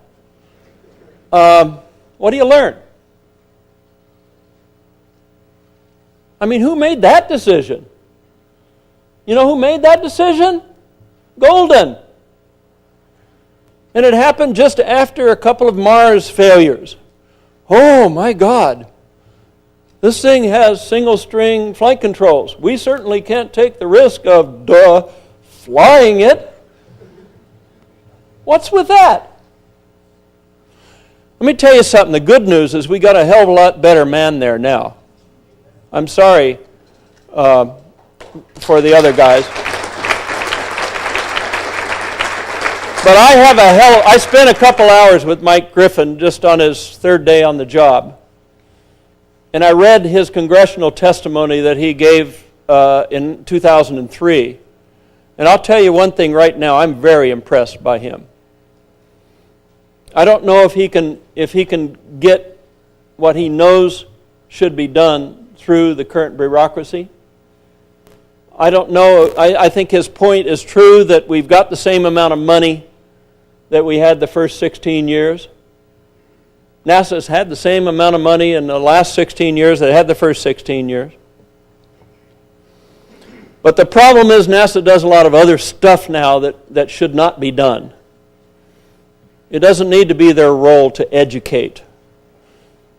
what do you learn? I mean, who made that decision? You know who made that decision? Golden. And it happened just after a couple of Mars failures. Oh my God. This thing has single-string flight controls. We certainly can't take the risk of, flying it. What's with that? Let me tell you something. The good news is we got a hell of a lot better man there now. I'm sorry for the other guys. But I spent a couple hours with Mike Griffin just on his third day on the job. And I read his congressional testimony that he gave in 2003. And I'll tell you one thing right now, I'm very impressed by him. I don't know if he can get what he knows should be done through the current bureaucracy. I don't know. I think his point is true that we've got the same amount of money that we had the first 16 years. NASA's had the same amount of money in the last 16 years that it had the first 16 years. But the problem is NASA does a lot of other stuff now that should not be done. It doesn't need to be their role to educate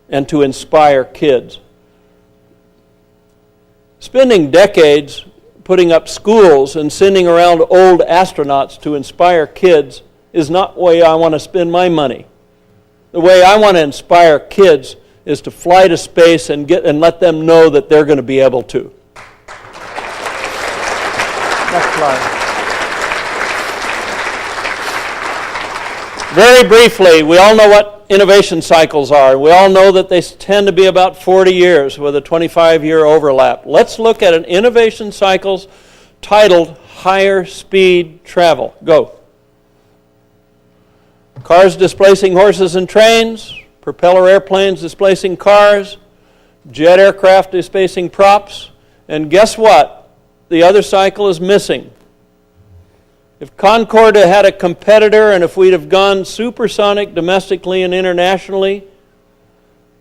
and to inspire kids. Spending decades putting up schools and sending around old astronauts to inspire kids is not the way I want to spend my money. The way I want to inspire kids is to fly to space and let them know that they're going to be able to. Next slide. Very briefly, we all know what innovation cycles are. We all know that they tend to be about 40 years with a 25-year overlap. Let's look at an innovation cycles titled Higher Speed Travel. Go. Cars displacing horses and trains, propeller airplanes displacing cars, jet aircraft displacing props, and guess what? The other cycle is missing. If Concorde had a competitor and if we'd have gone supersonic domestically and internationally,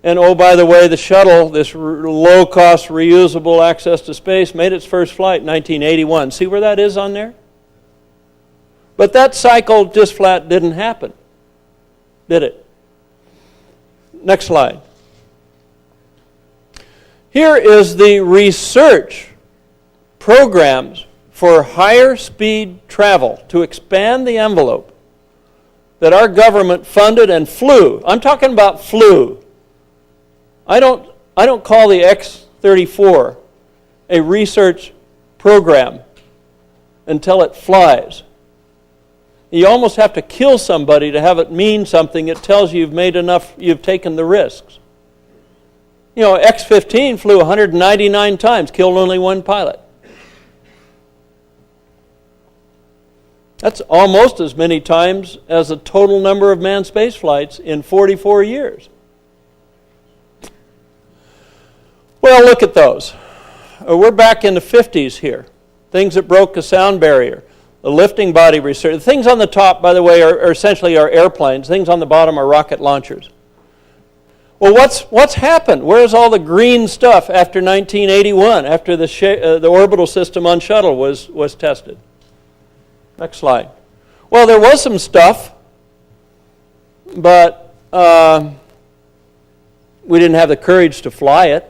and oh, by the way, the shuttle, this low-cost reusable access to space, made its first flight in 1981. See where that is on there? But that cycle just flat didn't happen, did it? Next slide. Here is the research programs for higher speed travel to expand the envelope that our government funded and flew. I'm talking about flew. I don't call the X-34 a research program until it flies. You almost have to kill somebody to have it mean something. It tells you you've made enough, you've taken the risks. You know, X-15 flew 199 times, killed only one pilot. That's almost as many times as the total number of manned space flights in 44 years. Well, look at those. We're back in the 50s here. Things that broke the sound barrier. The lifting body research. The things on the top, by the way, are essentially our airplanes. Things on the bottom are rocket launchers. Well, what's happened? Where's all the green stuff after 1981, after the orbital system on shuttle was tested? Next slide. Well, there was some stuff, but we didn't have the courage to fly it,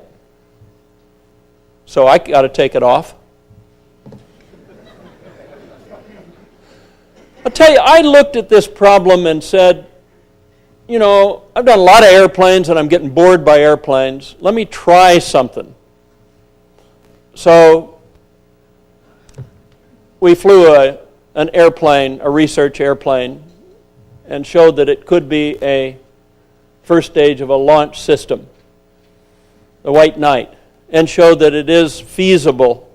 so I got to take it off. I'll tell you, I looked at this problem and said, you know, I've done a lot of airplanes and I'm getting bored by airplanes. Let me try something. So we flew an airplane, a research airplane, and showed that it could be a first stage of a launch system, the White Knight, and showed that it is feasible,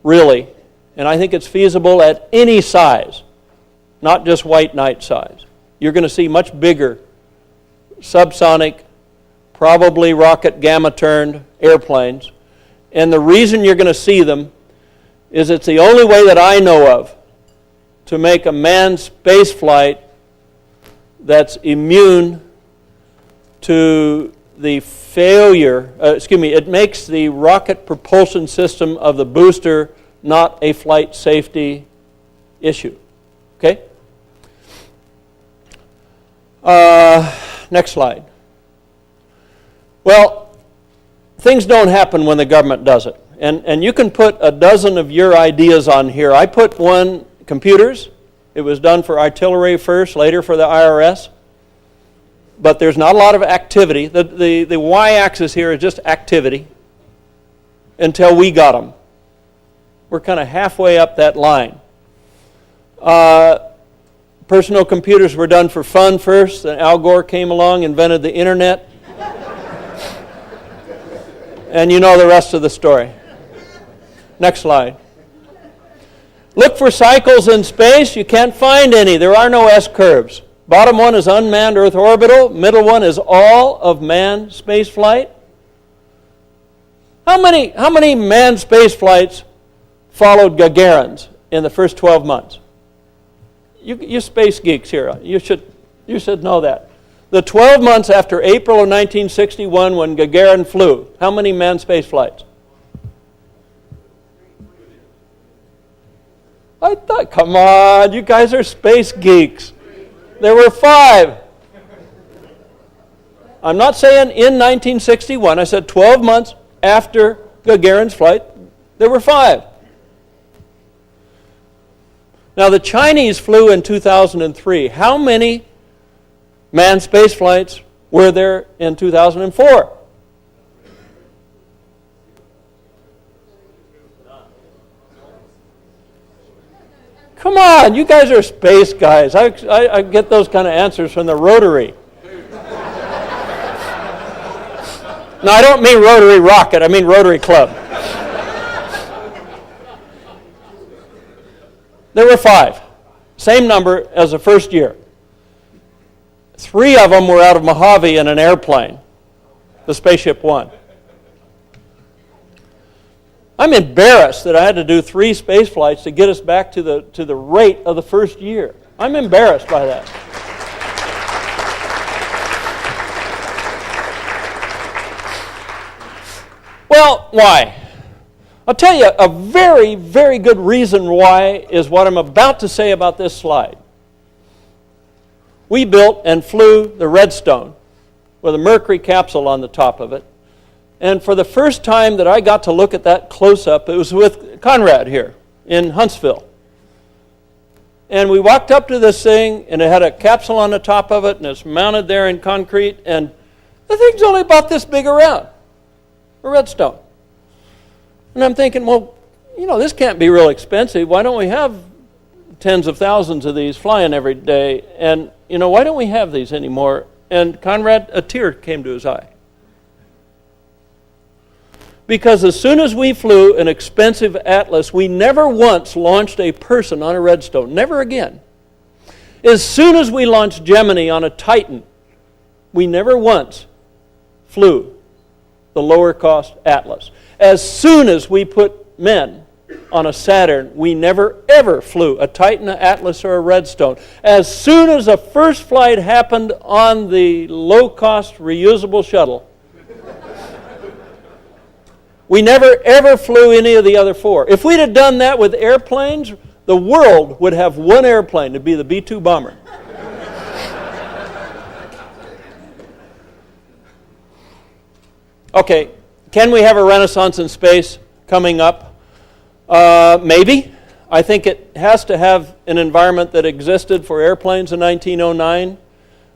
really. And I think it's feasible at any size, not just White Knight size. You're going to see much bigger subsonic, probably rocket gamma-turned airplanes. And the reason you're going to see them is it's the only way that I know of to make a manned space flight that's immune to the failure, it makes the rocket propulsion system of the booster not a flight safety issue. Okay? Next slide. Well, things don't happen when the government does it. And you can put a dozen of your ideas on here. I put one, computers. It was done for artillery first, later for the IRS. But there's not a lot of activity. The y-axis here is just activity until we got them. We're kind of halfway up that line. Personal computers were done for fun first, then Al Gore came along, invented the internet. And you know the rest of the story. Next slide. Look for cycles in space. You can't find any. There are no S-curves. Bottom one is unmanned Earth orbital. Middle one is all of manned space flight. How many manned space flights followed Gagarin's in the first 12 months? You space geeks here, you should know that. The 12 months after April of 1961 when Gagarin flew, how many manned space flights? I thought, come on, you guys are space geeks. There were 5. I'm not saying in 1961. I said 12 months after Gagarin's flight, there were 5. Now, the Chinese flew in 2003. How many manned space flights were there in 2004? Come on, you guys are space guys. I get those kind of answers from the Rotary. No, I don't mean Rotary Rocket. I mean Rotary Club. There were 5. Same number as the first year. 3 of them were out of Mojave in an airplane, the Spaceship One. I'm embarrassed that I had to do 3 space flights to get us back to the rate of the first year. I'm embarrassed by that. Well, why? I'll tell you a very, very good reason why is what I'm about to say about this slide. We built and flew the Redstone with a Mercury capsule on the top of it. And for the first time that I got to look at that close-up, it was with Konrad here in Huntsville. And we walked up to this thing, and it had a capsule on the top of it, and it's mounted there in concrete, and the thing's only about this big around, a Redstone. And I'm thinking, well, you know, this can't be real expensive. Why don't we have tens of thousands of these flying every day? And, you know, why don't we have these anymore? And Konrad, a tear came to his eye. Because as soon as we flew an expensive Atlas, we never once launched a person on a Redstone. Never again. As soon as we launched Gemini on a Titan, we never once flew the lower cost Atlas. As soon as we put men on a Saturn, we never ever flew a Titan, an Atlas, or a Redstone. As soon as a first flight happened on the low-cost reusable shuttle, we never ever flew any of the other 4. If we'd have done that with airplanes, the world would have one airplane to be the B-2 bomber. Okay, can we have a renaissance in space coming up? Maybe. I think it has to have an environment that existed for airplanes in 1909.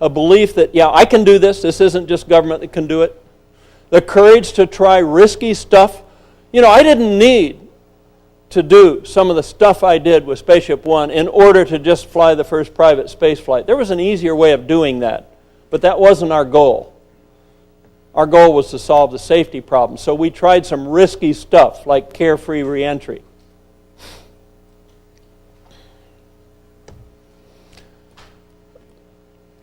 A belief that, yeah, I can do this. This isn't just government that can do it. The courage to try risky stuff. You know, I didn't need to do some of the stuff I did with Spaceship One in order to just fly the first private space flight. There was an easier way of doing that, but that wasn't our goal. Our goal was to solve the safety problem, so we tried some risky stuff like carefree reentry.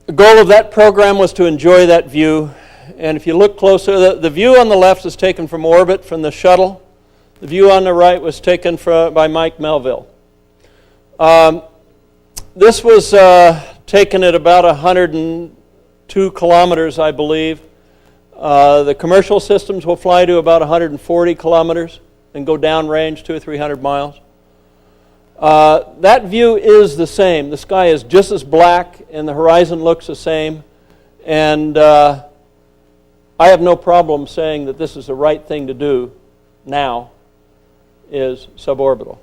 The goal of that program was to enjoy that view. And if you look closer, the view on the left is taken from orbit, from the shuttle. The view on the right was taken by Mike Melville. This was taken at about 102 kilometers, I believe. The commercial systems will fly to about 140 kilometers and go downrange 200 or 300 miles. That view is the same. The sky is just as black and the horizon looks the same. And I have no problem saying that this is the right thing to do now, is suborbital.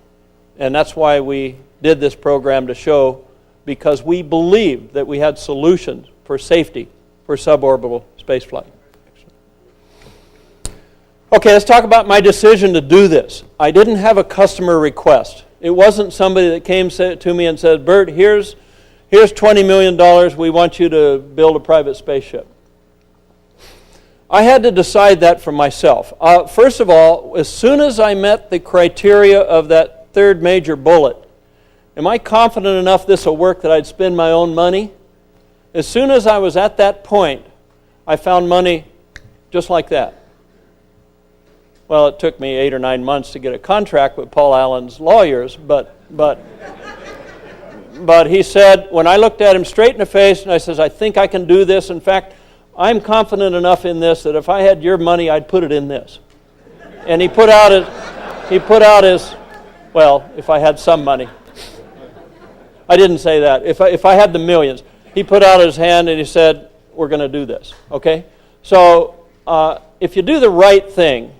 And that's why we did this program, to show, because we believed that we had solutions for safety for suborbital spaceflight. Okay, let's talk about my decision to do this. I didn't have a customer request. It wasn't somebody that came to me and said, Burt, here's $20 million, we want you to build a private spaceship. I had to decide that for myself. First of all, as soon as I met the criteria of that third major bullet, am I confident enough this will work that I'd spend my own money? As soon as I was at that point, I found money just like that. Well, it took me 8 or 9 months to get a contract with Paul Allen's lawyers, but he said, when I looked at him straight in the face and I says, I think I can do this. In fact, I'm confident enough in this that if I had your money, I'd put it in this. And he put out his, well, if I had some money. I didn't say that. If I had the millions. He put out his hand and he said, we're going to do this, okay? So if you do the right thing,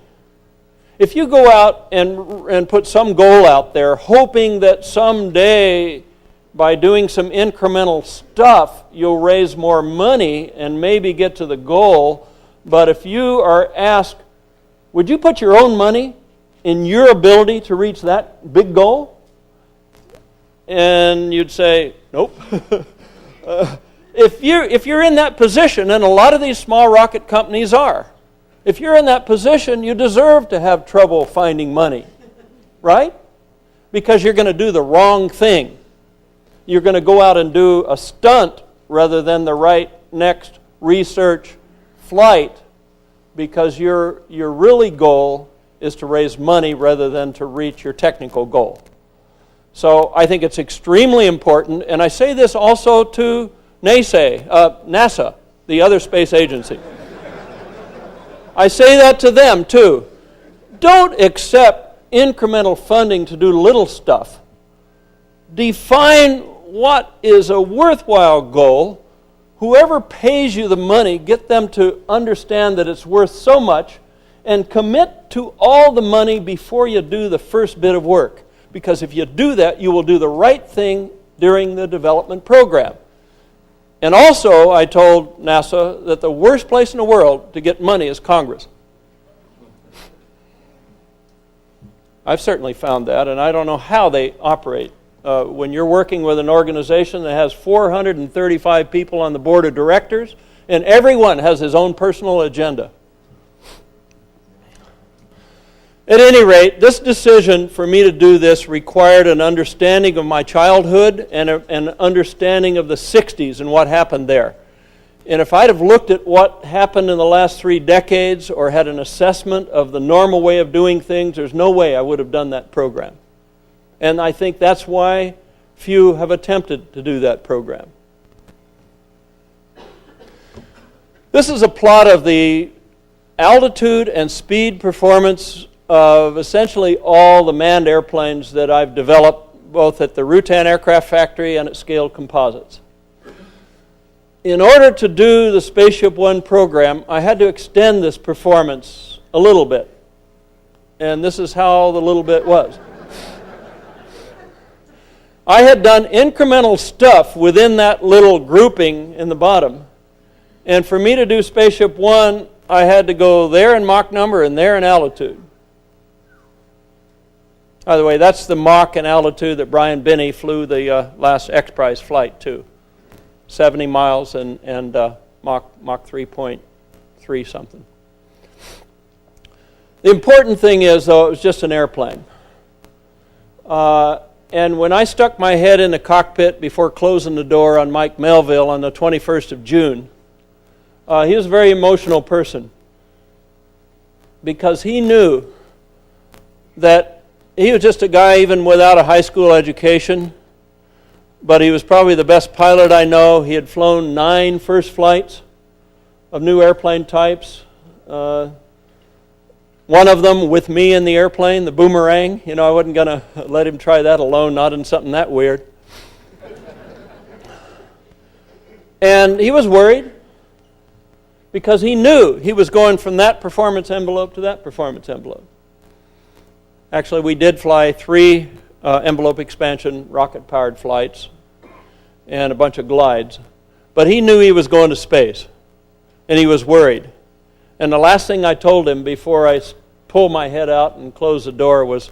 if you go out and put some goal out there, hoping that someday, by doing some incremental stuff, you'll raise more money and maybe get to the goal, but if you are asked, would you put your own money in your ability to reach that big goal? And you'd say, nope. If you're in that position, and a lot of these small rocket companies are, if you're in that position, you deserve to have trouble finding money, right? Because you're going to do the wrong thing. You're going to go out and do a stunt rather than the right next research flight, because your really goal is to raise money rather than to reach your technical goal. So I think it's extremely important, and I say this also to NASA, the other space agency. I say that to them too. Don't accept incremental funding to do little stuff. Define what is a worthwhile goal. Whoever pays you the money, get them to understand that it's worth so much, and commit to all the money before you do the first bit of work. Because if you do that, you will do the right thing during the development program. And also, I told NASA that the worst place in the world to get money is Congress. I've certainly found that, and I don't know how they operate. When you're working with an organization that has 435 people on the board of directors, and everyone has his own personal agenda. At any rate, this decision for me to do this required an understanding of my childhood and an understanding of the 60s and what happened there. And if I'd have looked at what happened in the last 3 decades or had an assessment of the normal way of doing things, there's no way I would have done that program. And I think that's why few have attempted to do that program. This is a plot of the altitude and speed performance of essentially all the manned airplanes that I've developed, both at the Rutan aircraft factory and at Scaled Composites. In order to do the Spaceship One program, I had to extend this performance a little bit. And this is how the little bit was. I had done incremental stuff within that little grouping in the bottom. And for me to do Spaceship One, I had to go there in Mach number and there in altitude. By the way, that's the Mach and altitude that Brian Binney flew the last X Prize flight to. 70 miles and Mach 3.3 something. The important thing is, though, it was just an airplane. And when I stuck my head in the cockpit before closing the door on Mike Melville on the 21st of June, he was a very emotional person, because he knew that he was just a guy even without a high school education, but he was probably the best pilot I know. He had flown 9 first flights of new airplane types. One of them with me in the airplane, the boomerang. You know, I wasn't going to let him try that alone, not in something that weird. And he was worried because he knew he was going from that performance envelope to that performance envelope. Actually, we did fly 3 envelope expansion rocket-powered flights and a bunch of glides. But he knew he was going to space, and he was worried. And the last thing I told him before I pulled my head out and closed the door was,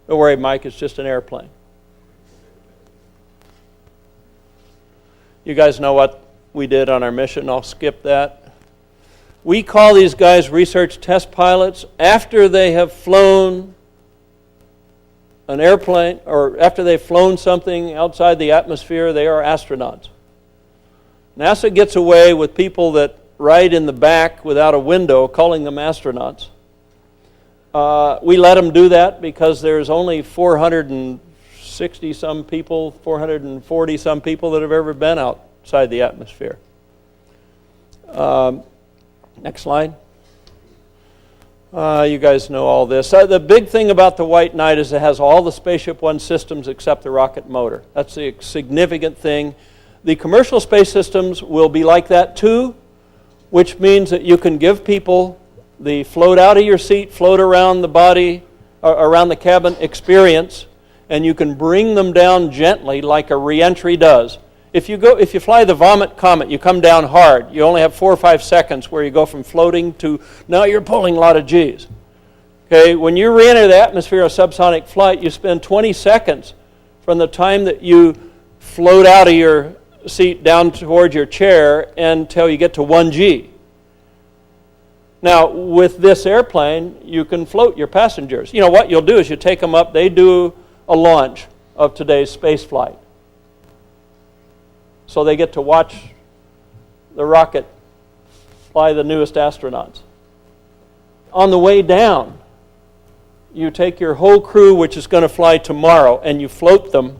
"Don't worry, Mike, it's just an airplane." You guys know what we did on our mission. I'll skip that. We call these guys research test pilots. After they have flown an airplane, or after they've flown something outside the atmosphere, they are astronauts. NASA gets away with people that ride in the back without a window, calling them astronauts. We let them do that because there's only 460-some people, 440-some people that have ever been outside the atmosphere. Next slide. You guys know all this. The big thing about the White Knight is it has all the Spaceship One systems except the rocket motor. That's the significant thing. The commercial space systems will be like that too, which means that you can give people the float out of your seat, float around the body, around the cabin experience, and you can bring them down gently like a reentry does. If you fly the Vomit Comet, you come down hard. You only have 4 or 5 seconds where you go from floating to now you're pulling a lot of G's. Okay, when you re-enter the atmosphere of subsonic flight, you spend 20 seconds from the time that you float out of your seat down towards your chair until you get to 1 G. Now, with this airplane, you can float your passengers. You know, what you'll do is you take them up. They do a launch of today's space flight. So they get to watch the rocket fly the newest astronauts. On the way down, you take your whole crew, which is going to fly tomorrow, and you float them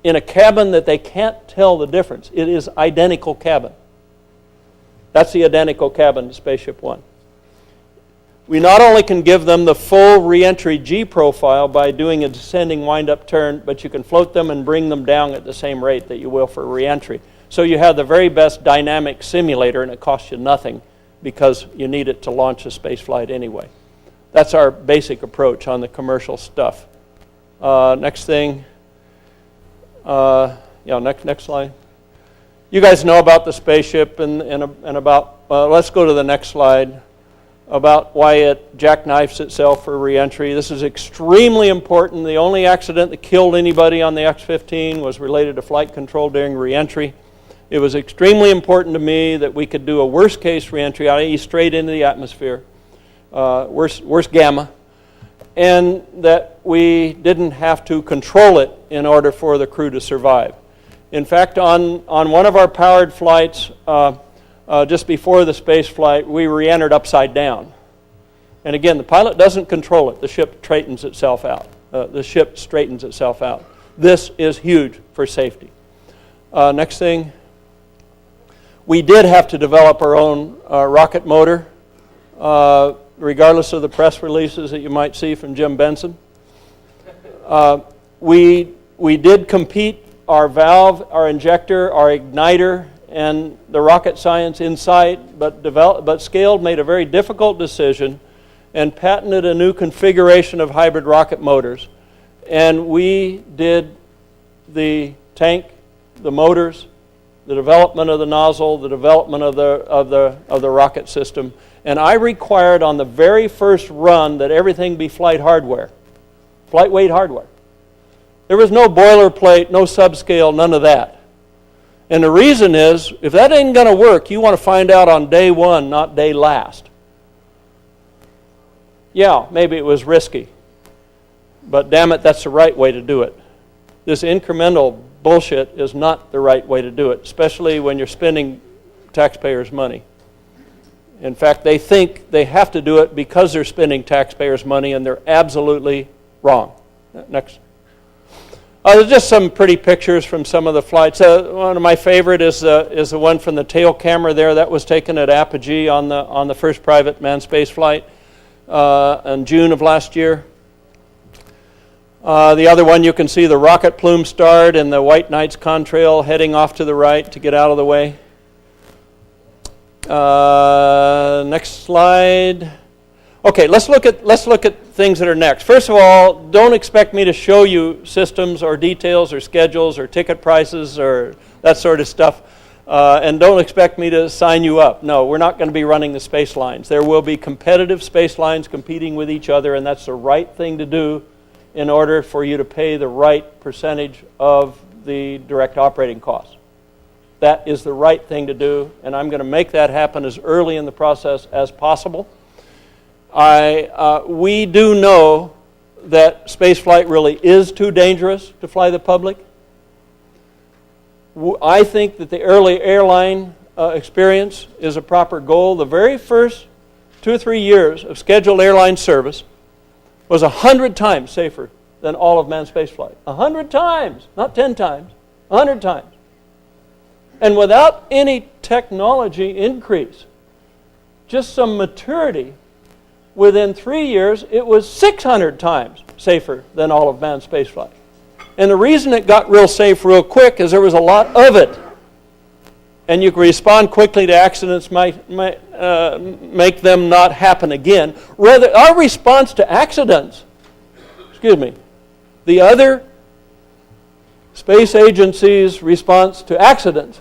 in a cabin that they can't tell the difference. It is identical cabin. That's the identical cabin to Spaceship One. We not only can give them the full reentry G profile by doing a descending wind-up turn, but you can float them and bring them down at the same rate that you will for reentry. So you have the very best dynamic simulator, and it costs you nothing because you need it to launch a space flight anyway. That's our basic approach on the commercial stuff. Next thing. Next slide. You guys know about the spaceship and about, let's go to the next slide, about why it jackknifes itself for reentry. This is extremely important. The only accident that killed anybody on the X-15 was related to flight control during reentry. It was extremely important to me that we could do a worst case reentry, i.e. straight into the atmosphere, worst gamma, and that we didn't have to control it in order for the crew to survive. In fact, on one of our powered flights, just before the space flight, we re-entered upside down. And again, the pilot doesn't control it. The ship straightens itself out. This is huge for safety. Next thing. We did have to develop our own rocket motor, regardless of the press releases that you might see from Jim Benson. We did compete our valve, our injector, our igniter, and the rocket science inside, but Scaled made a very difficult decision and patented a new configuration of hybrid rocket motors. And we did the tank, the motors, the development of the nozzle, the development of the rocket system. And I required on the very first run that everything be flight weight hardware. There was no boilerplate, no subscale, none of that. And the reason is, if that ain't going to work, you want to find out on day one, not day last. Yeah, maybe it was risky, but damn it, that's the right way to do it. This incremental bullshit is not the right way to do it, especially when you're spending taxpayers' money. In fact, they think they have to do it because they're spending taxpayers' money, and they're absolutely wrong. Next. There's just some pretty pictures from some of the flights. One of my favorite is the one from the tail camera there. That was taken at Apogee on the first private manned space flight in June of last year. The other one, you can see the rocket plume start and the White Knights contrail heading off to the right to get out of the way. Next slide. Okay, let's look at things that are next. First of all, don't expect me to show you systems or details or schedules or ticket prices or that sort of stuff. And don't expect me to sign you up. No, we're not going to be running the space lines. There will be competitive space lines competing with each other, and that's the right thing to do in order for you to pay the right percentage of the direct operating costs. That is the right thing to do, and I'm going to make that happen as early in the process as possible. We do know that spaceflight really is too dangerous to fly the public. I think that the early airline experience is a proper goal. The very first 2 or 3 years of scheduled airline service was 100 times safer than all of manned spaceflight. 100 times, not 10 times, 100 times. And without any technology increase, just some maturity, within 3 years, it was 600 times safer than all of manned spaceflight. And the reason it got real safe real quick is there was a lot of it. And you can respond quickly to accidents, might make them not happen again. Rather, our response to accidents, the other space agencies' response to accidents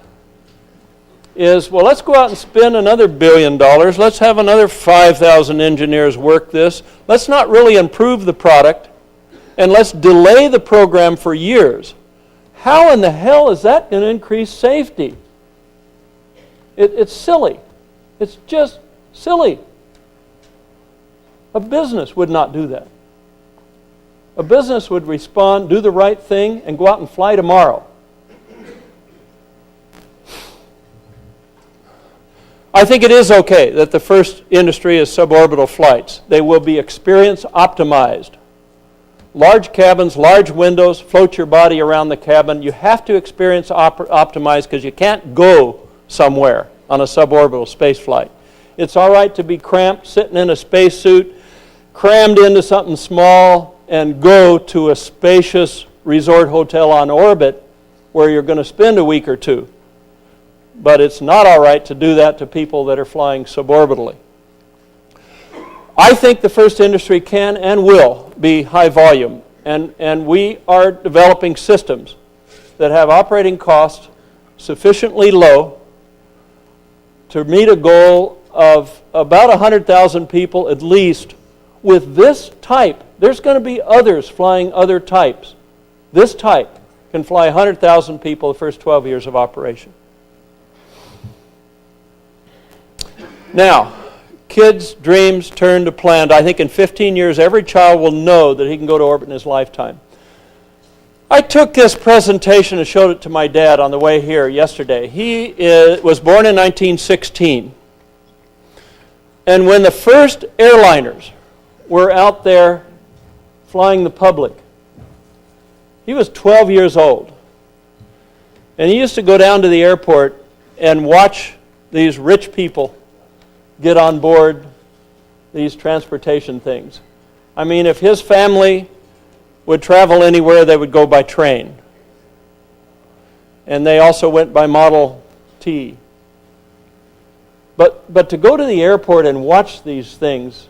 is, well, let's go out and spend another $1 billion. Let's have another 5,000 engineers work this. Let's not really improve the product, and let's delay the program for years. How in the hell is that going to increase safety? It's silly. It's just silly. A business would not do that. A business would respond, do the right thing, and go out and fly tomorrow. I think it is okay that the first industry is suborbital flights. They will be experience optimized. Large cabins, large windows, float your body around the cabin. You have to experience optimize because you can't go somewhere on a suborbital space flight. It's all right to be cramped, sitting in a spacesuit, crammed into something small, and go to a spacious resort hotel on orbit where you're going to spend a week or two. But it's not all right to do that to people that are flying suborbitally. I think the first industry can and will be high volume, and we are developing systems that have operating costs sufficiently low to meet a goal of about 100,000 people at least with this type. There's going to be others flying other types. This type can fly 100,000 people the first 12 years of operation. Now, kids' dreams turn to planned. I think in 15 years, every child will know that he can go to orbit in his lifetime. I took this presentation and showed it to my dad on the way here yesterday. He was born in 1916. And when the first airliners were out there flying the public, he was 12 years old. And he used to go down to the airport and watch these rich people get on board these transportation things. I mean, if his family would travel anywhere, they would go by train. And they also went by Model T. But to go to the airport and watch these things,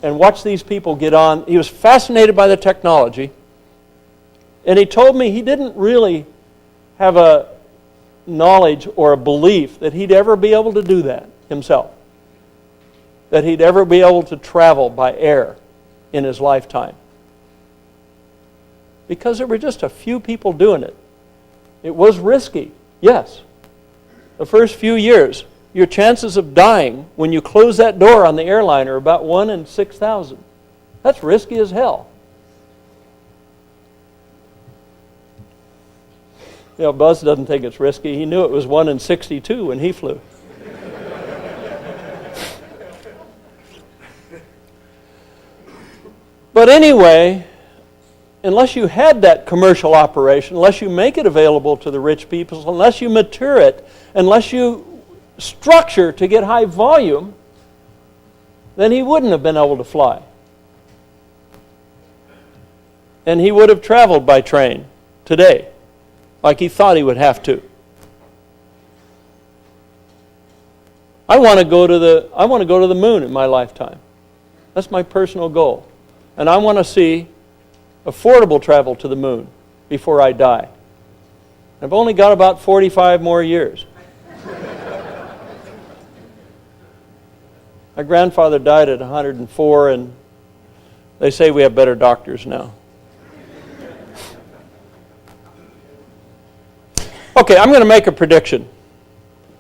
and watch these people get on, he was fascinated by the technology. And he told me he didn't really have a knowledge or a belief that he'd ever be able to do that himself. That he'd ever be able to travel by air in his lifetime. Because there were just a few people doing it. It was risky, yes. The first few years, your chances of dying when you close that door on the airline are about 1 in 6,000. That's risky as hell. You know, Buzz doesn't think it's risky. He knew it was 1 in 62 when he flew. But anyway, unless you had that commercial operation, unless you make it available to the rich people, unless you mature it, unless you structure to get high volume, then he wouldn't have been able to fly. And he would have traveled by train today, like he thought he would have to. I want to go to the moon in my lifetime. That's my personal goal. And I want to see affordable travel to the moon before I die. I've only got about 45 more years. My grandfather died at 104, and they say we have better doctors now. Okay, I'm going to make a prediction.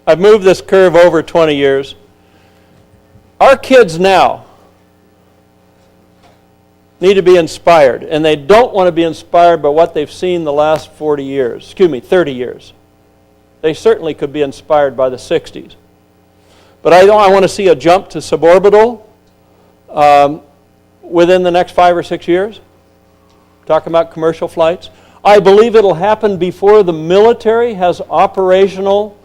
I've moved this curve over 20 years. Our kids now need to be inspired, and they don't want to be inspired by what they've seen the last 30 years. They certainly could be inspired by the 60s. But I want to see a jump to suborbital within the next 5 or 6 years. Talking about commercial flights. I believe it'll happen before the military has operational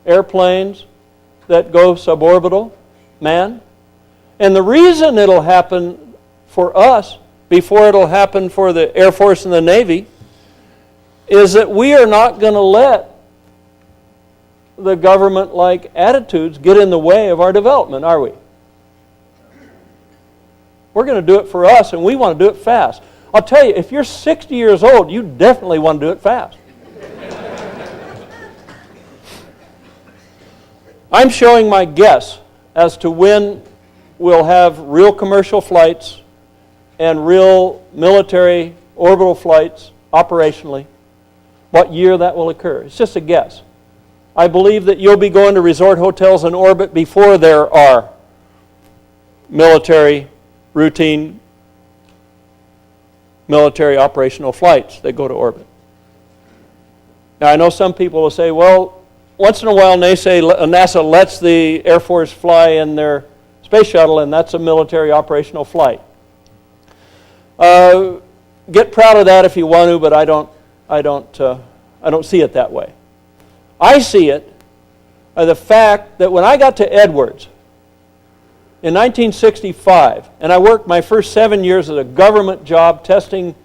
airplanes that go suborbital, manned. And the reason it'll happen for us before it'll happen for the Air Force and the Navy is that we are not going to let the government-like attitudes get in the way of our development, are we? We're going to do it for us, and we want to do it fast. I'll tell you, if you're 60 years old, you definitely want to do it fast. I'm showing my guess as to when we'll have real commercial flights and real military orbital flights operationally, what year that will occur. It's just a guess. I believe that you'll be going to resort hotels in orbit before there are military routine military operational flights that go to orbit. Now, I know some people will say, well, once in a while NASA lets the Air Force fly in their space shuttle, and that's a military operational flight. Get proud of that if you want to, but I don't see it that way. I see it by the fact that when I got to Edwards in 1965, and I worked my first 7 years at a government job testing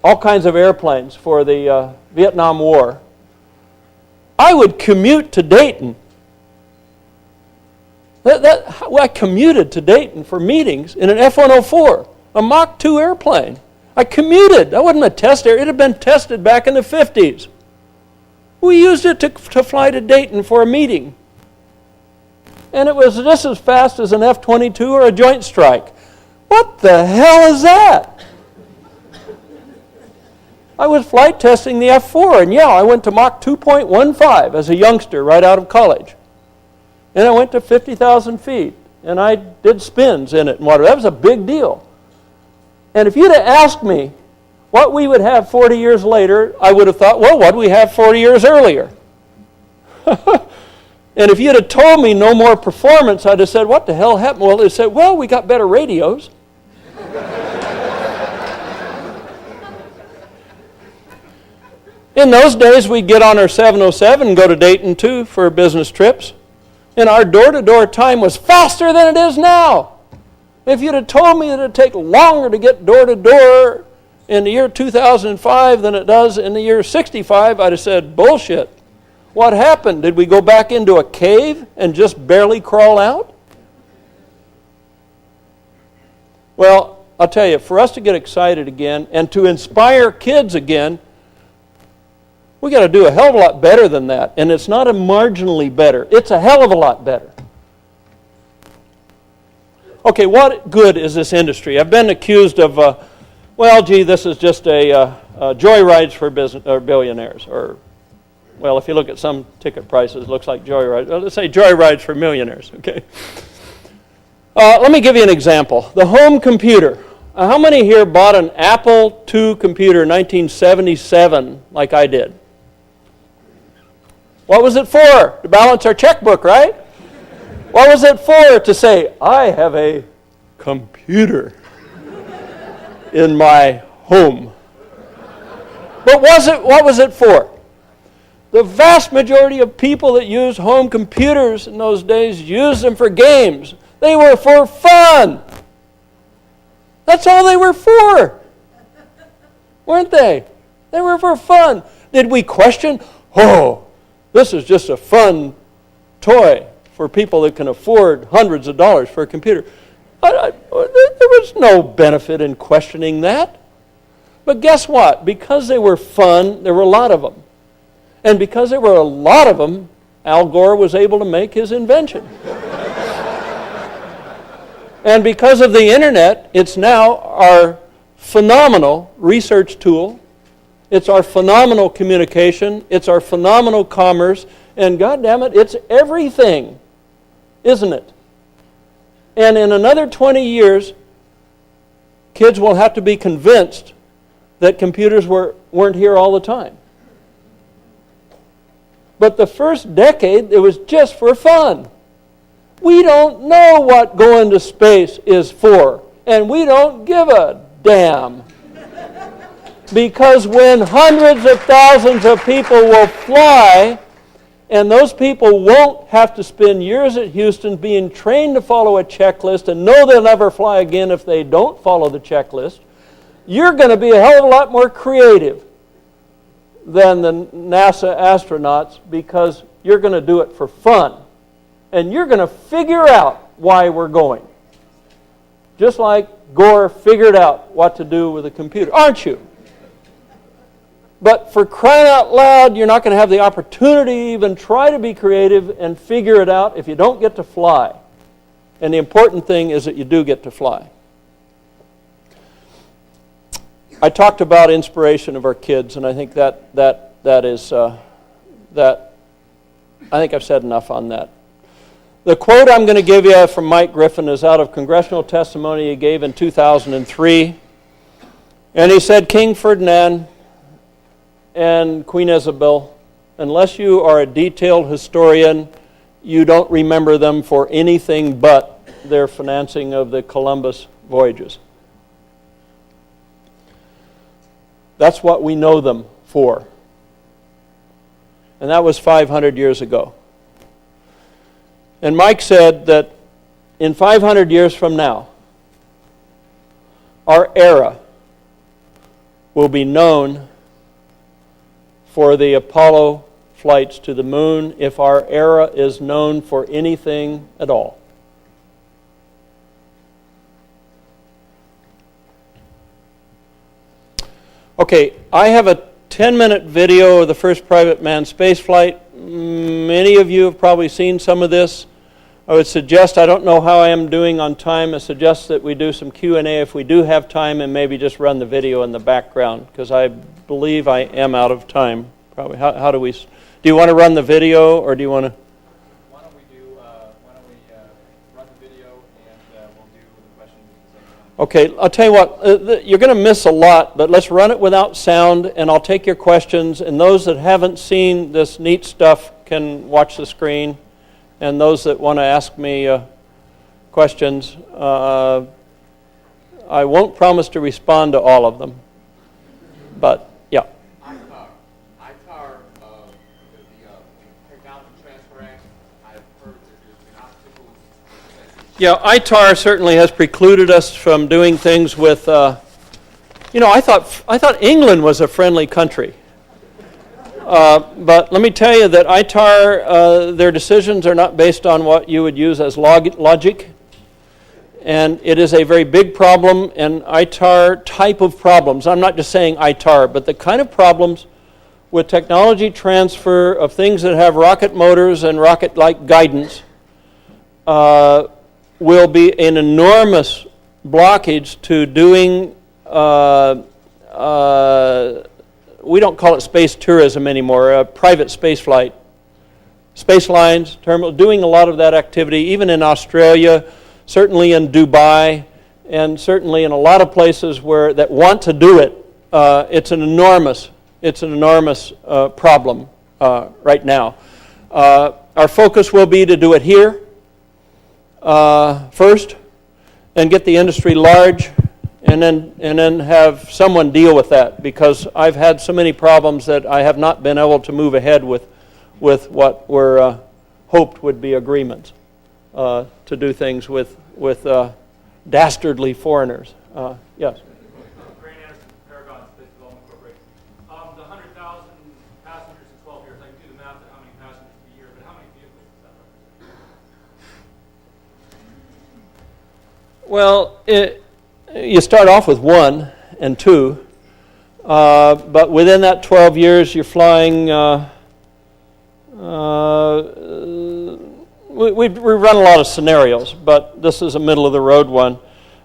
all kinds of airplanes for the Vietnam War, I would commute to Dayton. I commuted to Dayton for meetings in an F-104, a Mach 2 airplane. I commuted. That wasn't a test air. It had been tested back in the 50s. We used it to fly to Dayton for a meeting. And it was just as fast as an F-22 or a Joint Strike. What the hell is that? I was flight testing the F-4, and yeah, I went to Mach 2.15 as a youngster right out of college. And I went to 50,000 feet, and I did spins in it and whatever. That was a big deal. And if you'd have asked me what we would have 40 years later, I would have thought, well, what did we have 40 years earlier? And if you'd have told me no more performance, I'd have said, what the hell happened? Well, they'd say, well, we got better radios. In those days, we'd get on our 707 and go to Dayton, too, for business trips. And our door-to-door time was faster than it is now. If you'd have told me that it would take longer to get door-to-door in the year 2005 than it does in the year 65, I'd have said, bullshit. What happened? Did we go back into a cave and just barely crawl out? Well, I'll tell you, for us to get excited again and to inspire kids again, we got to do a hell of a lot better than that. And it's not a marginally better. It's a hell of a lot better. Okay, what good is this industry? I've been accused of, well, gee, this is just a joyrides for business or billionaires. Or, well, if you look at some ticket prices, it looks like joyrides. Well, let's say joyrides for millionaires, okay? Let me give you an example. The home computer. How many here bought an Apple II computer in 1977 like I did? What was it for? To balance our checkbook, right? What was it for? To say, I have a computer. in my home. But what was it for? The vast majority of people that used home computers in those days used them for games. They were for fun. That's all they were for, weren't they? They were for fun. Did we question, oh, this is just a fun toy for people that can afford hundreds of dollars for a computer? There was no benefit in questioning that. But guess what? Because they were fun, there were a lot of them. And because there were a lot of them, Al Gore was able to make his invention. And because of the internet, it's now our phenomenal research tool. It's our phenomenal communication. It's our phenomenal commerce. And God damn it, it's everything, isn't it? And in another 20 years, kids will have to be convinced that computers weren't here all the time. But the first decade, it was just for fun. We don't know what going to space is for, and we don't give a damn. Because when hundreds of thousands of people will fly, and those people won't have to spend years at Houston being trained to follow a checklist and know they'll never fly again if they don't follow the checklist, you're going to be a hell of a lot more creative than the NASA astronauts because you're going to do it for fun. And you're going to figure out why we're going. Just like Gore figured out what to do with a computer, aren't you? But for crying out loud, you're not going to have the opportunity to even try to be creative and figure it out if you don't get to fly. And the important thing is that you do get to fly. I talked about inspiration of our kids, and I think that is that. I think I've said enough on that. The quote I'm going to give you from Mike Griffin is out of congressional testimony he gave in 2003, and he said, "King Ferdinand and Queen Isabel, unless you are a detailed historian, you don't remember them for anything but their financing of the Columbus voyages." That's what we know them for. And that was 500 years ago. And Mike said that in 500 years from now, our era will be known for the Apollo flights to the moon, if our era is known for anything at all. Okay, I have a 10-minute video of the first private manned space flight. Many of you have probably seen some of this. I would suggest, I don't know how I am doing on time, I suggest that we do some Q&A if we do have time, and maybe just run the video in the background, because I believe I am out of time. Probably. How do we... Do you want to run the video, or do you want to... Why don't we run the video, and we'll do the questions at the same time. Okay, I'll tell you what, you're going to miss a lot, but let's run it without sound, and I'll take your questions, and those that haven't seen this neat stuff can watch the screen, and those that want to ask me questions, I won't promise to respond to all of them, but yeah. ITAR, the Technology Transfer Act, I've heard that there's been obstacles. Yeah, ITAR certainly has precluded us from doing things with, I thought England was a friendly country. But let me tell you that ITAR, their decisions are not based on what you would use as logic. And it is a very big problem, and ITAR type of problems. I'm not just saying ITAR, but the kind of problems with technology transfer of things that have rocket motors and rocket-like guidance will be an enormous blockage to doing, we don't call it space tourism anymore, private space flight. Space lines, terminal, doing a lot of that activity, even in Australia, certainly in Dubai, and certainly in a lot of places that want to do it. It's an enormous problem right now. Our focus will be to do it here first, and get the industry large and then have someone deal with that, because I've had so many problems that I have not been able to move ahead with what were hoped would be agreements to do things with dastardly foreigners. Yes. Grant Anderson, Paragon Space Development Corporation. The 100,000 passengers in 12 years, I can do the math at how many passengers per year, but how many vehicles does that represent? Well, you start off with 1 and 2, but within that 12 years, you're flying. We run a lot of scenarios, but this is a middle-of-the-road one.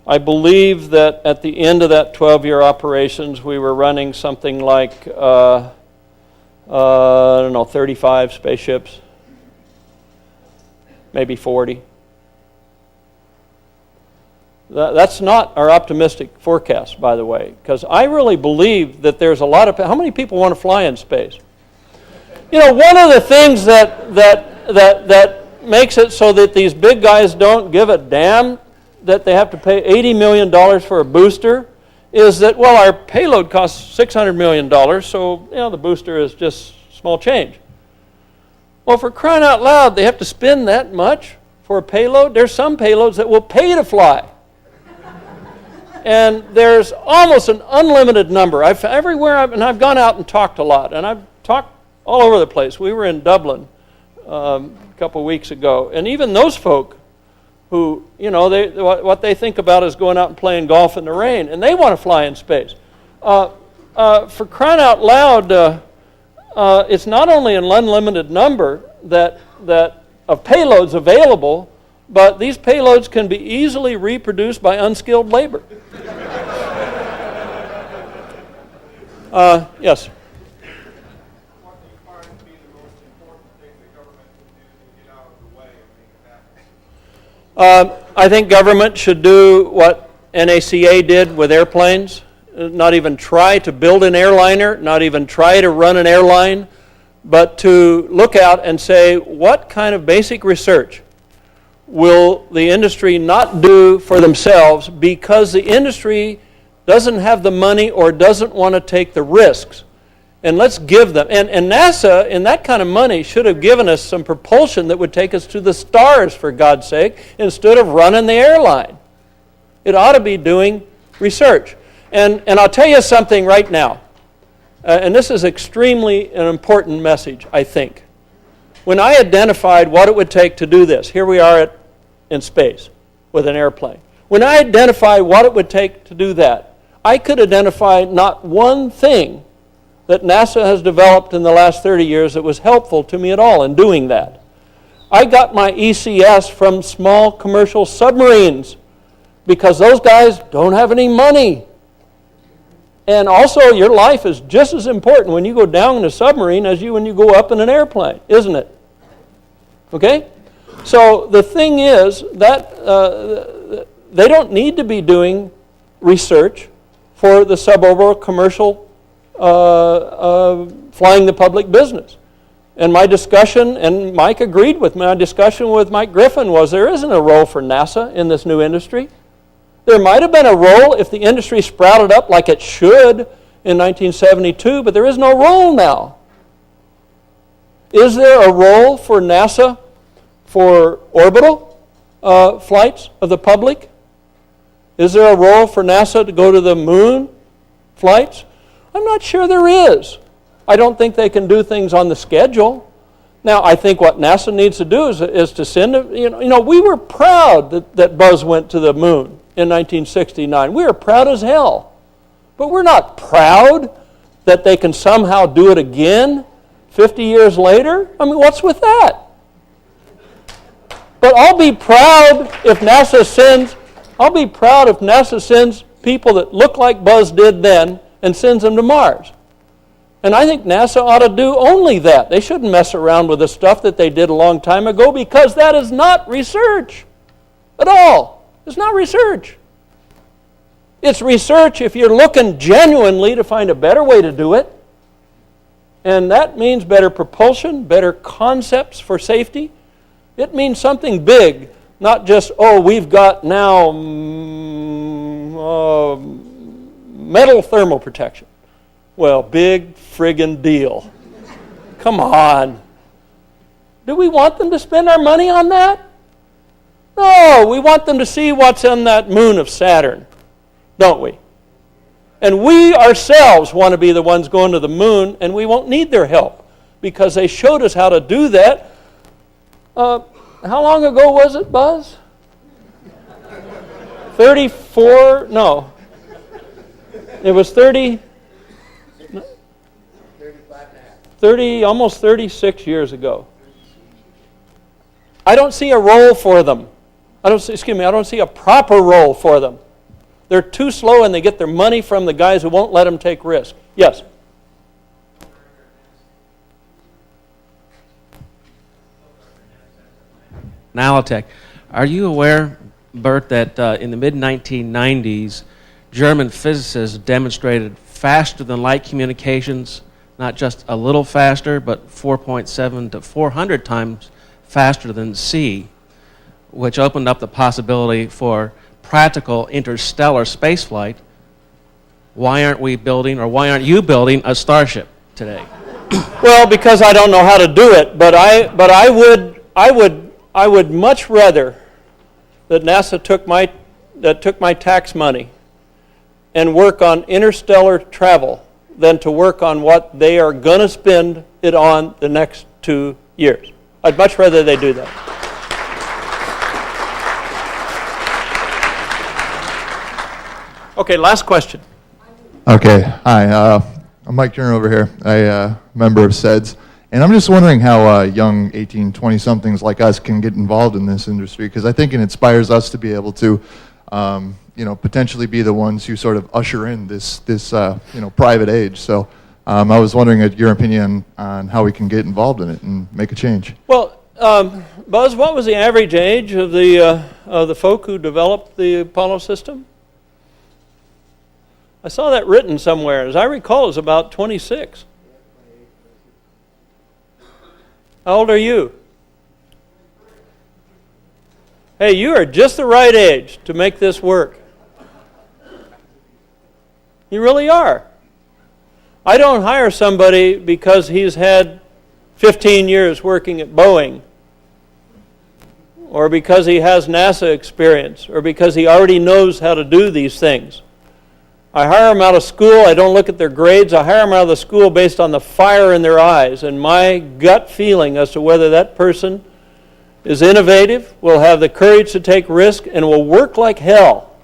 I believe that at the end of that 12-year operations, we were running something like, I don't know, 35 spaceships, maybe 40. That's not our optimistic forecast, by the way, because I really believe that there's a lot of... How many people want to fly in space? You know, one of the things that makes it so that these big guys don't give a damn that they have to pay $80 million for a booster is that, well, our payload costs $600 million, so, you know, the booster is just small change. Well, for crying out loud, they have to spend that much for a payload? There's some payloads that will pay to fly. And there's almost an unlimited number. I've gone out and talked a lot, and I've talked all over the place. We were in Dublin a couple of weeks ago, and even those folk who, you know, what they think about is going out and playing golf in the rain, and they want to fly in space. For crying out loud, it's not only an unlimited number that of payloads available, but these payloads can be easily reproduced by unskilled labor. Yes. What do you find to be the most important thing the government can do to get out of the way and make it happen? I think government should do what NACA did with airplanes, not even try to build an airliner, not even try to run an airline, but to look out and say, what kind of basic research will the industry not do for themselves because the industry doesn't have the money or doesn't want to take the risks? And let's give them. And NASA, in that kind of money, should have given us some propulsion that would take us to the stars, for God's sake, instead of running the airline. It ought to be doing research. And I'll tell you something right now. And this is extremely an important message, I think. When I identified what it would take to do this, here we are in space with an airplane. When I identified what it would take to do that, I could identify not one thing that NASA has developed in the last 30 years that was helpful to me at all in doing that. I got my ECS from small commercial submarines because those guys don't have any money. And also, your life is just as important when you go down in a submarine as when you go up in an airplane, isn't it? Okay? So the thing is that they don't need to be doing research for the suborbital commercial flying the public business. And my discussion, and Mike agreed with my discussion with Mike Griffin, was there isn't a role for NASA in this new industry. There might have been a role if the industry sprouted up like it should in 1972, but there is no role now. Is there a role for NASA for orbital flights of the public? Is there a role for NASA to go to the moon flights? I'm not sure there is. I don't think they can do things on the schedule. Now, I think what NASA needs to do is to send, you know, we were proud that Buzz went to the moon in 1969. We were proud as hell. But we're not proud that they can somehow do it again 50 years later. I mean, what's with that? But I'll be proud if NASA sends people that look like Buzz did then and sends them to Mars. And I think NASA ought to do only that. They shouldn't mess around with the stuff that they did a long time ago, because that is not research at all. It's not research. It's research if you're looking genuinely to find a better way to do it. And that means better propulsion, better concepts for safety. It means something big, not just, we've got now metal thermal protection. Well, big friggin' deal. Come on. Do we want them to spend our money on that? No, we want them to see what's on that moon of Saturn, don't we? And we ourselves want to be the ones going to the moon, and we won't need their help because they showed us how to do that. How long ago was it, Buzz? 34? No. It was almost 36 years ago. I don't see a role for them. I don't see a proper role for them. They're too slow and they get their money from the guys who won't let them take risks. Yes? Nalotech. Are you aware, Burt, that in the mid-1990s, German physicists demonstrated faster than light communications, not just a little faster, but 4.7 to 400 times faster than C, which opened up the possibility for practical interstellar spaceflight? Why aren't we building, or why aren't you building a Starship today? Well, because I don't know how to do it, but I would much rather that NASA took my tax money and work on interstellar travel than to work on what they are going to spend it on the next 2 years. I'd much rather they do that. Okay, last question. Okay, hi. I'm Mike Turner over here. I'm a member of SEDS. And I'm just wondering how young 18, 20-somethings like us can get involved in this industry, because I think it inspires us to be able to, potentially be the ones who sort of usher in this private age. So I was wondering your opinion on how we can get involved in it and make a change. Well, Buzz, what was the average age of the folk who developed the Apollo system? I saw that written somewhere. As I recall, it was about 26. How old are you? Hey, you are just the right age to make this work. You really are. I don't hire somebody because he's had 15 years working at Boeing, or because he has NASA experience, or because he already knows how to do these things. I hire them out of school. I don't look at their grades. I hire them out of the school based on the fire in their eyes and my gut feeling as to whether that person is innovative, will have the courage to take risk, and will work like hell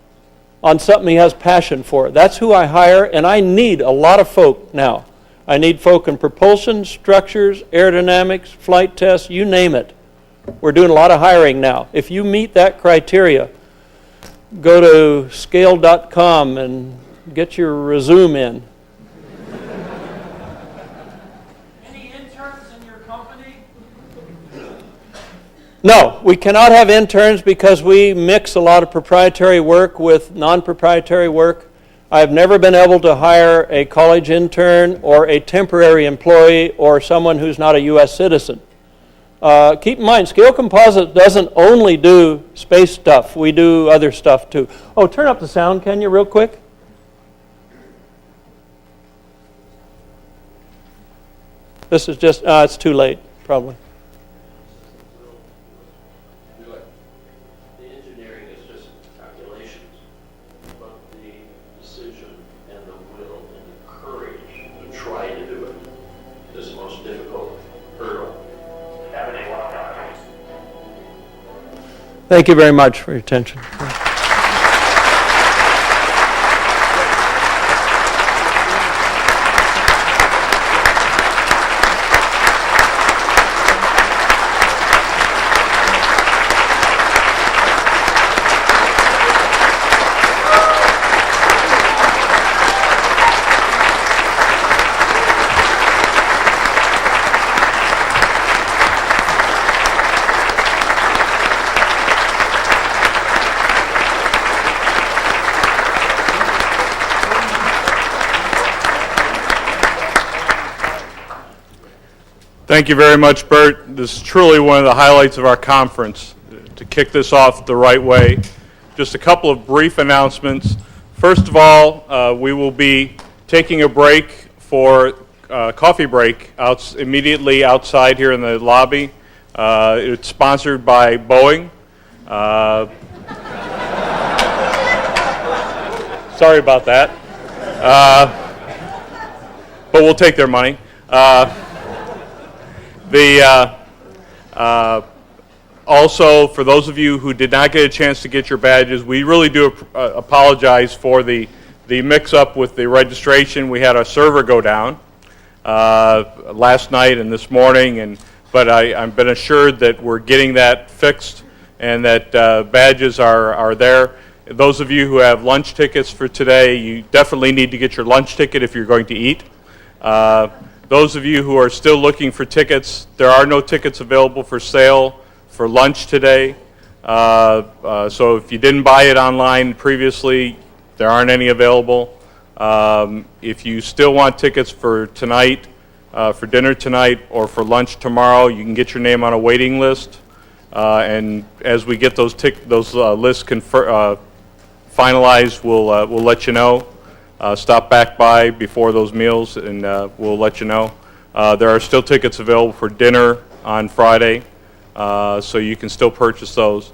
on something he has passion for. That's who I hire, and I need a lot of folk now. I need folk in propulsion, structures, aerodynamics, flight tests, you name it. We're doing a lot of hiring now. If you meet that criteria, go to scale.com and get your resume in. Any interns in your company? No, we cannot have interns because we mix a lot of proprietary work with non-proprietary work. I've never been able to hire a college intern or a temporary employee or someone who's not a U.S. citizen. Keep in mind, Scaled Composites doesn't only do space stuff. We do other stuff too. Oh, turn up the sound, can you, real quick? This is just, it's too late, probably. The engineering is just calculations, but the decision and the will and the courage to try to do it is the most difficult hurdle. Thank you very much for your attention. Thank you very much, Burt. This is truly one of the highlights of our conference, to kick this off the right way. Just a couple of brief announcements. First of all, we will be taking a break for coffee break immediately outside here in the lobby. It's sponsored by Boeing. Sorry about that. But we'll take their money. Also, for those of you who did not get a chance to get your badges, we really do apologize for the mix-up with the registration. We had a server go down last night and this morning, but I've been assured that we're getting that fixed and that badges are there. Those of you who have lunch tickets for today, you definitely need to get your lunch ticket if you're going to eat. Those of you who are still looking for tickets, there are no tickets available for sale for lunch today. So if you didn't buy it online previously, there aren't any available. If you still want tickets for tonight, for dinner tonight, or for lunch tomorrow, you can get your name on a waiting list. And as we get those lists finalized, we'll let you know. Stop back by before those meals, and we'll let you know. There are still tickets available for dinner on Friday, so you can still purchase those.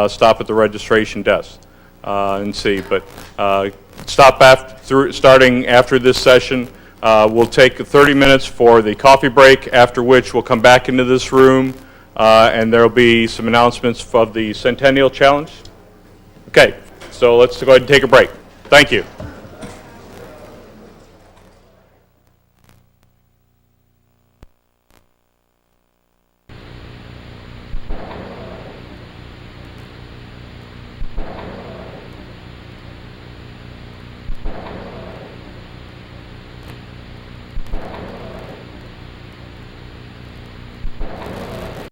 Stop at the registration desk and see. But starting after this session, we'll take 30 minutes for the coffee break, after which we'll come back into this room, and there will be some announcements of the Centennial Challenge. Okay, so let's go ahead and take a break. Thank you.